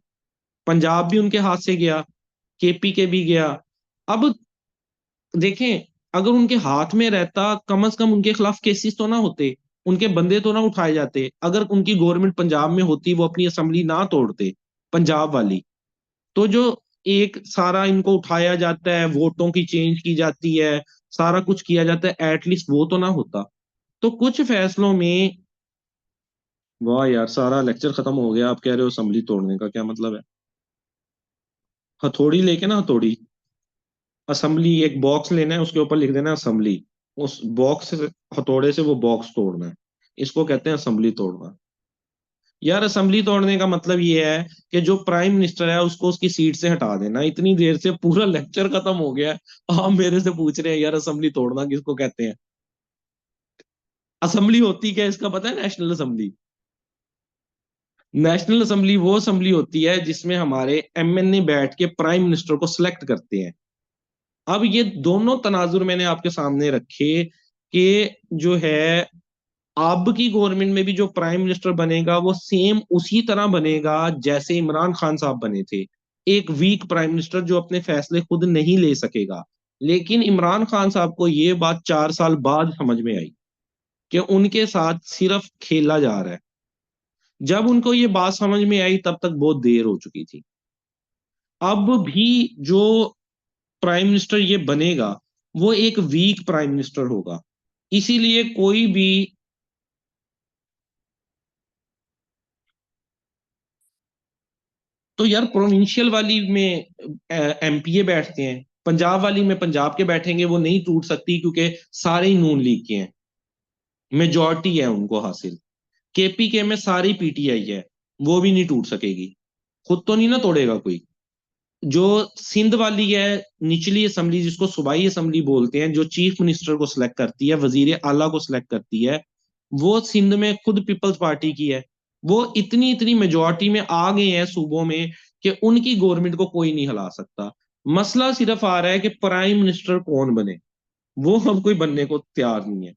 पंजाब भी उनके हाथ से गया, केपीके भी गया। अब देखें, अगर उनके हाथ में रहता कम से कम उनके खिलाफ केसेस तो ना होते, उनके बंदे तो ना उठाए जाते। अगर उनकी गवर्नमेंट पंजाब में होती वो अपनी असेंबली ना तोड़ते पंजाब वाली, तो जो एक सारा इनको उठाया जाता है, वोटों की चेंज की जाती है, सारा कुछ किया जाता है, एटलीस्ट वो तो ना होता। तो कुछ फैसलों में, वाह यार सारा लेक्चर खत्म हो गया, आप कह रहे हो असेंबली तोड़ने का क्या मतलब है? हथौड़ी लेके ना, हथौड़ी, असेंबली एक बॉक्स लेना है, उसके ऊपर लिख देना असेंबली, उस बॉक्स से हथौड़े से वो बॉक्स तोड़ना है, इसको कहते हैं असेंबली तोड़ना। यार असेंबली तोड़ने का मतलब ये है कि जो प्राइम मिनिस्टर है उसको उसकी सीट से हटा देना। इतनी देर से पूरा लेक्चर खत्म हो गया है, आप मेरे से पूछ रहे हैं यार असेंबली तोड़ना किसको कहते हैं? असेंबली होती क्या है इसका पता है? National assembly. नेशनल असेंबली वो असेंबली होती है जिसमें हमारे एमएनए बैठ के प्राइम मिनिस्टर को सिलेक्ट करते हैं। अब ये दोनों तनाजुर मैंने आपके सामने रखे कि जो है अब की गवर्नमेंट में भी जो प्राइम मिनिस्टर बनेगा वो सेम उसी तरह बनेगा जैसे इमरान खान साहब बने थे, एक वीक प्राइम मिनिस्टर जो अपने फैसले खुद नहीं ले सकेगा। लेकिन इमरान खान साहब को ये बात 4 साल बाद समझ में आई कि उनके साथ सिर्फ खेला जा रहा है। जब उनको ये बात समझ में आई तब तक बहुत देर हो चुकी थी। अब भी जो प्राइम मिनिस्टर ये बनेगा वो एक वीक प्राइम मिनिस्टर होगा। इसीलिए कोई भी, तो यार प्रोविंशियल वाली में एमपीए बैठते हैं, पंजाब वाली में पंजाब के बैठेंगे, वो नहीं टूट सकती क्योंकि सारे ही नून लीग के हैं, मेजोरिटी है उनको हासिल। केपीके में सारी पीटीआई है, वो भी नहीं टूट सकेगी, खुद तो नहीं ना तोड़ेगा कोई। जो सिंध वाली है निचली असेंबली, जिसको सूबाई असेंबली बोलते हैं, जो चीफ मिनिस्टर को सिलेक्ट करती है, वजीर आला को सिलेक्ट करती है, वो सिंध में खुद पीपल्स पार्टी की है। वो इतनी इतनी मेजोरिटी में आ गए हैं सूबों में कि उनकी गवर्नमेंट को कोई नहीं हिला सकता। मसला सिर्फ आ रहा है कि प्राइम मिनिस्टर कौन बने, वो हम कोई बनने को तैयार नहीं है।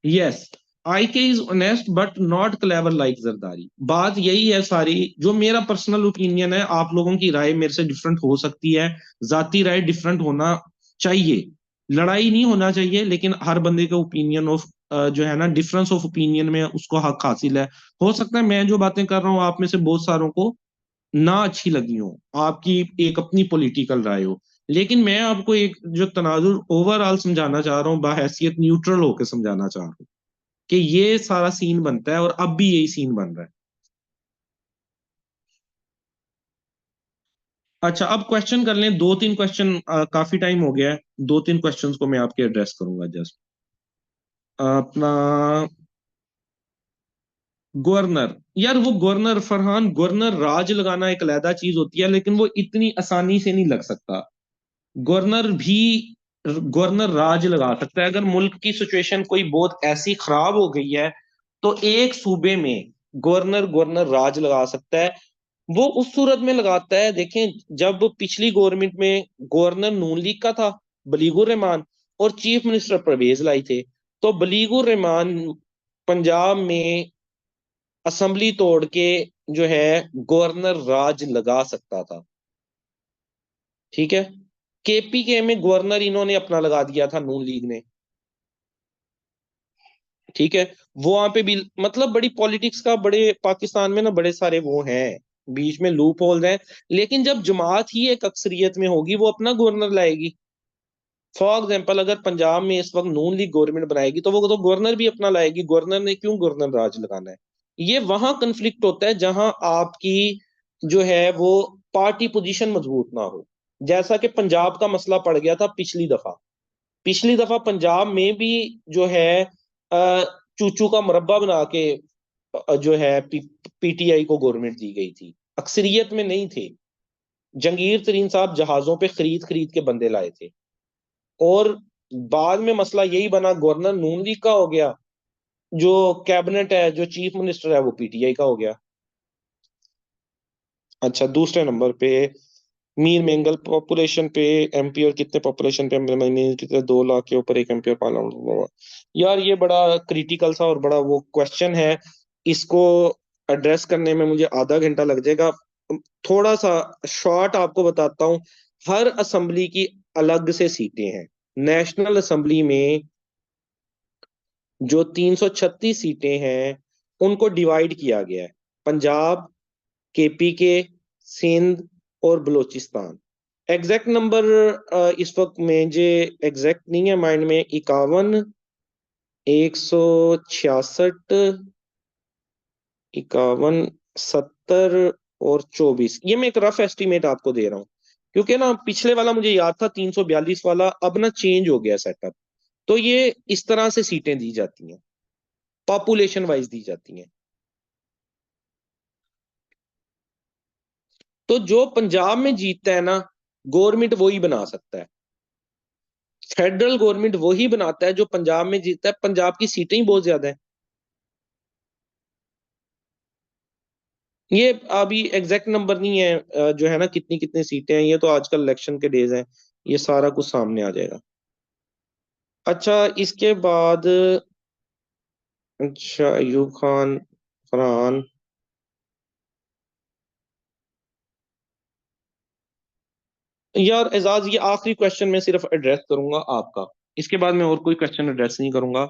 Yes. IK is honest but not clever like Zardari. बात यही है सारी, जो मेरा पर्सनल ओपिनियन है, आप लोगों की राय मेरे से डिफरेंट हो सकती है, जाती राय डिफरेंट होना चाहिए, लड़ाई नहीं होना चाहिए, लेकिन हर बंदे के ओपिनियन ऑफ जो है ना, डिफरेंस ऑफ ओपिनियन में उसको हक हासिल है। हो सकता है मैं जो बातें कर रहा हूँ आप में से बहुत सारों को ना अच्छी लगी हो, आपकी एक अपनी पॉलिटिकल राय हो, लेकिन मैं आपको एक जो तनाजुर ओवरऑल समझाना चाह रहा हूँ, बाहैसियत न्यूट्रल होकर समझाना चाह रहा हूँ कि ये सारा सीन बनता है और अब भी यही सीन बन रहा है। अच्छा, अब क्वेश्चन कर लें, दो तीन क्वेश्चन, काफी टाइम हो गया है, दो तीन क्वेश्चंस को मैं आपके एड्रेस करूंगा जस्ट। अपना गवर्नर, यार वो गवर्नर फरहान, गवर्नर राज लगाना एक अलहदा चीज होती है, लेकिन वो इतनी आसानी से नहीं लग सकता। गवर्नर भी गवर्नर राज लगा सकता है, अगर मुल्क की सिचुएशन कोई बहुत ऐसी खराब हो गई है तो एक सूबे में गवर्नर गवर्नर राज लगा सकता है। वो उस सूरत में लगाता है, देखें, जब पिछली गवर्नमेंट में गवर्नर नून लीग का था बलीगुर रहमान, और चीफ मिनिस्टर परवेज लाई थे, तो बलीगुर रहमान पंजाब में असेंबली तोड़ के जो है गवर्नर राज लगा सकता था। ठीक है, केपीके में गवर्नर इन्होंने अपना लगा दिया था नून लीग ने। ठीक है, वो वहां पे भी मतलब बड़ी पॉलिटिक्स का, बड़े पाकिस्तान में ना बड़े सारे वो हैं, बीच में लूप होल हैं। लेकिन जब जमात ही एक अक्सरियत में होगी वो अपना गवर्नर लाएगी। फॉर एग्जाम्पल, अगर पंजाब में इस वक्त नून लीग गवर्नमेंट बनाएगी तो वो तो गवर्नर भी अपना लाएगी, गवर्नर ने क्यों गवर्नर राज लगाना है। ये वहां कंफ्लिक्ट होता है जहां आपकी जो है वो पार्टी पोजीशन मजबूत ना हो, जैसा कि पंजाब का मसला पड़ गया था पिछली दफा। पिछली दफा पंजाब में भी जो है चूचू का मुरब्बा बना के जो है पीटीआई को गवर्नमेंट दी गई थी, अक्सरियत में नहीं थे। जंगीर तरीन साहब जहाजों पे खरीद खरीद के बंदे लाए थे, और बाद में मसला यही बना, गवर्नर नून लीग का हो गया, जो कैबिनेट है, जो चीफ मिनिस्टर है, वो पीटीआई का हो गया। अच्छा, दूसरे नंबर पे मीर मेंगल पॉपुलेशन पे एमपी, और कितने पॉपुलेशन पे कितने, 2 लाख के ऊपर एक एमपी और पार्लियामेंट। यार ये बड़ा क्रिटिकल सा और बड़ा वो क्वेश्चन है, इसको एड्रेस करने में मुझे आधा घंटा लग जाएगा। थोड़ा सा शॉर्ट आपको बताता हूँ। हर असेंबली की अलग से सीटें हैं। नेशनल असेंबली में जो 336 सीटें हैं उनको डिवाइड किया गया है, पंजाब, केपीके, सिंध और बलोचिस्तान। एग्जैक्ट नंबर इस वक्त मुझे एग्जैक्ट नहीं है माइंड में, 51, 166, 51, 70 और 24, ये मैं एक रफ एस्टिमेट आपको दे रहा हूँ, क्योंकि ना पिछले वाला मुझे याद था 342 वाला, अब ना चेंज हो गया सेटअप। तो ये इस तरह से सीटें दी जाती हैं, पॉपुलेशन वाइज दी जाती हैं। तो जो पंजाब में जीतता है ना, गवर्नमेंट वही बना सकता है। फेडरल गवर्नमेंट वही बनाता है जो पंजाब में जीतता है, पंजाब की सीटें ही बहुत ज्यादा है। ये अभी एग्जैक्ट नंबर नहीं है जो है ना, कितनी कितनी सीटें हैं, ये तो आजकल इलेक्शन के डेज हैं, ये सारा कुछ सामने आ जाएगा। अच्छा, इसके बाद, अच्छा, अयूब खान, फरहान, यार एजाज, ये आखिरी क्वेश्चन मैं सिर्फ एड्रेस करूंगा आपका, इसके बाद मैं और कोई क्वेश्चन एड्रेस नहीं करूंगा।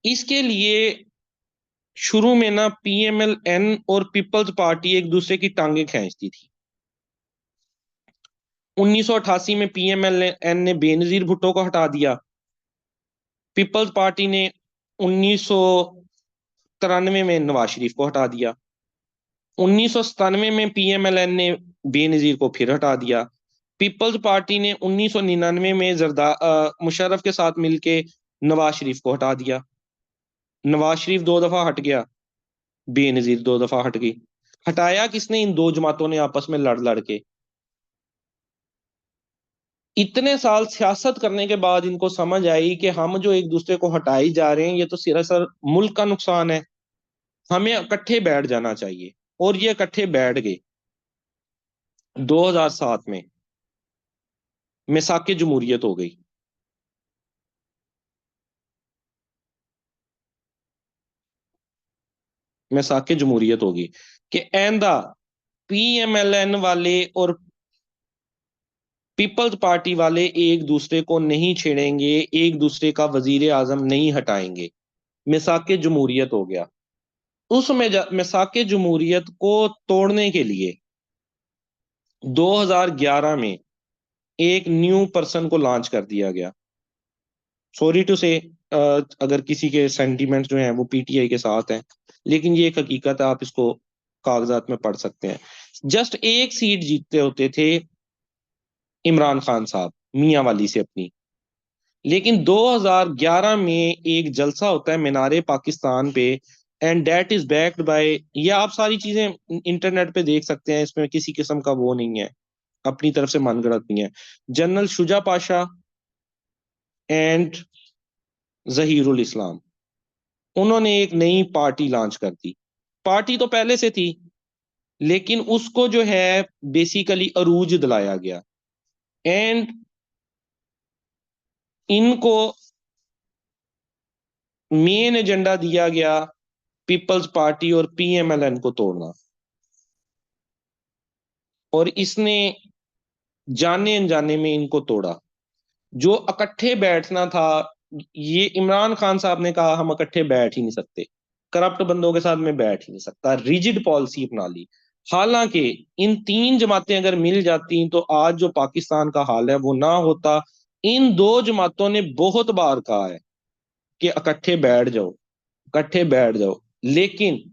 इसके लिए शुरू में ना पीएमएलएन और पीपल्स पार्टी एक दूसरे की टांगे खींचती थी। 1988 में पीएमएलएन ने बेनजीर भुट्टो को हटा दिया, पीपल्स पार्टी ने 1993 में नवाज शरीफ को हटा दिया, 1997 में पीएमएलएन ने बेनजीर को फिर हटा दिया, पीपल्स पार्टी ने 1999 में मुशर्रफ के साथ मिलके नवाज शरीफ को हटा दिया। नवाज शरीफ 2 दफा हट गया, बेनजीर 2 दफा हट गई। हटाया किसने? इन दो जमातों ने आपस में लड़ लड़ के। इतने साल सियासत करने के बाद इनको समझ आई कि हम जो एक दूसरे को हटाई जा रहे हैं ये तो सिरासर मुल्क का नुकसान है, हमें इकट्ठे बैठ जाना चाहिए। और ये इकट्ठे बैठ गए 2007 में, मिसाक जमहूरियत हो गई। मिसाक जमहूरियत होगी कि आइंदा पीएमएलएन वाले और पीपल्स पार्टी वाले एक दूसरे को नहीं छेड़ेंगे, एक दूसरे का वजीर आजम नहीं हटाएंगे। मिसाक जमहूरियत हो गया। उस मिसाक जमहूरियत को तोड़ने के लिए 2011 में एक न्यू पर्सन को लॉन्च कर दिया गया। सॉरी टू से, अगर किसी के सेंटीमेंट्स जो हैं वो पीटीआई के साथ हैं, लेकिन ये एक हकीकत है, आप इसको कागजात में पढ़ सकते हैं। जस्ट एक सीट जीतते होते थे इमरान खान साहब मियां वाली से अपनी, लेकिन 2011 में एक जलसा होता है मीनारे पाकिस्तान पे, and that is backed by, ये आप सारी चीजें इंटरनेट पे देख सकते हैं, इसमें किसी किस्म का वो नहीं है, अपनी तरफ से मनगढ़ंत नहीं है। जनरल शुजा पाशा एंड जहीरुल इस्लाम, उन्होंने एक नई पार्टी लॉन्च कर दी। पार्टी तो पहले से थी, लेकिन उसको जो है बेसिकली अरूज दिलाया गया, एंड इनको मेन एजेंडा दिया गया पीपल्स पार्टी और पीएमएलएन को तोड़ना। और इसने जाने अनजाने में इनको तोड़ा। जो इकट्ठे बैठना था, ये इमरान खान साहब ने कहा हम इकट्ठे बैठ ही नहीं सकते, करप्ट बंदों के साथ में बैठ ही नहीं सकता, रिजिड पॉलिसी अपना ली। हालांकि इन तीन जमातें अगर मिल जाती तो आज जो पाकिस्तान का हाल है वो ना होता। इन दो जमातों ने बहुत बार कहा है कि इकट्ठे बैठ जाओ, इकट्ठे बैठ जाओ, लेकिन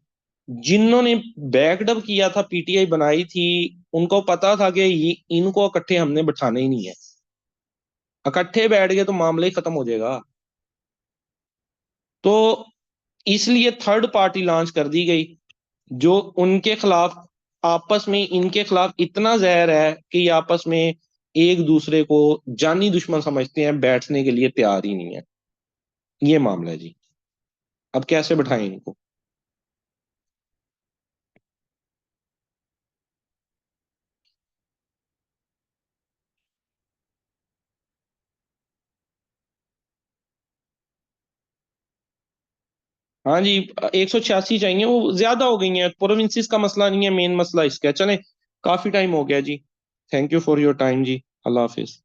जिन्होंने बैकडअप किया था, पीटीआई बनाई थी, उनको पता था कि ये इनको इकट्ठे हमने बिठाना ही नहीं है। इकट्ठे बैठ गए तो मामला ही खत्म हो जाएगा। तो इसलिए थर्ड पार्टी लॉन्च कर दी गई, जो उनके खिलाफ, आपस में इनके खिलाफ इतना जहर है कि ये आपस में एक दूसरे को जानी दुश्मन समझते हैं, बैठने के लिए तैयार ही नहीं है। ये मामला है जी। अब कैसे बैठाएं इनको? हाँ जी, 186 चाहिए, वो ज्यादा हो गई हैं। प्रोविंसेस का मसला नहीं है, मेन मसला इसका है। चले, काफी टाइम हो गया जी। Thank you for your time जी। अल्लाह हाफिज।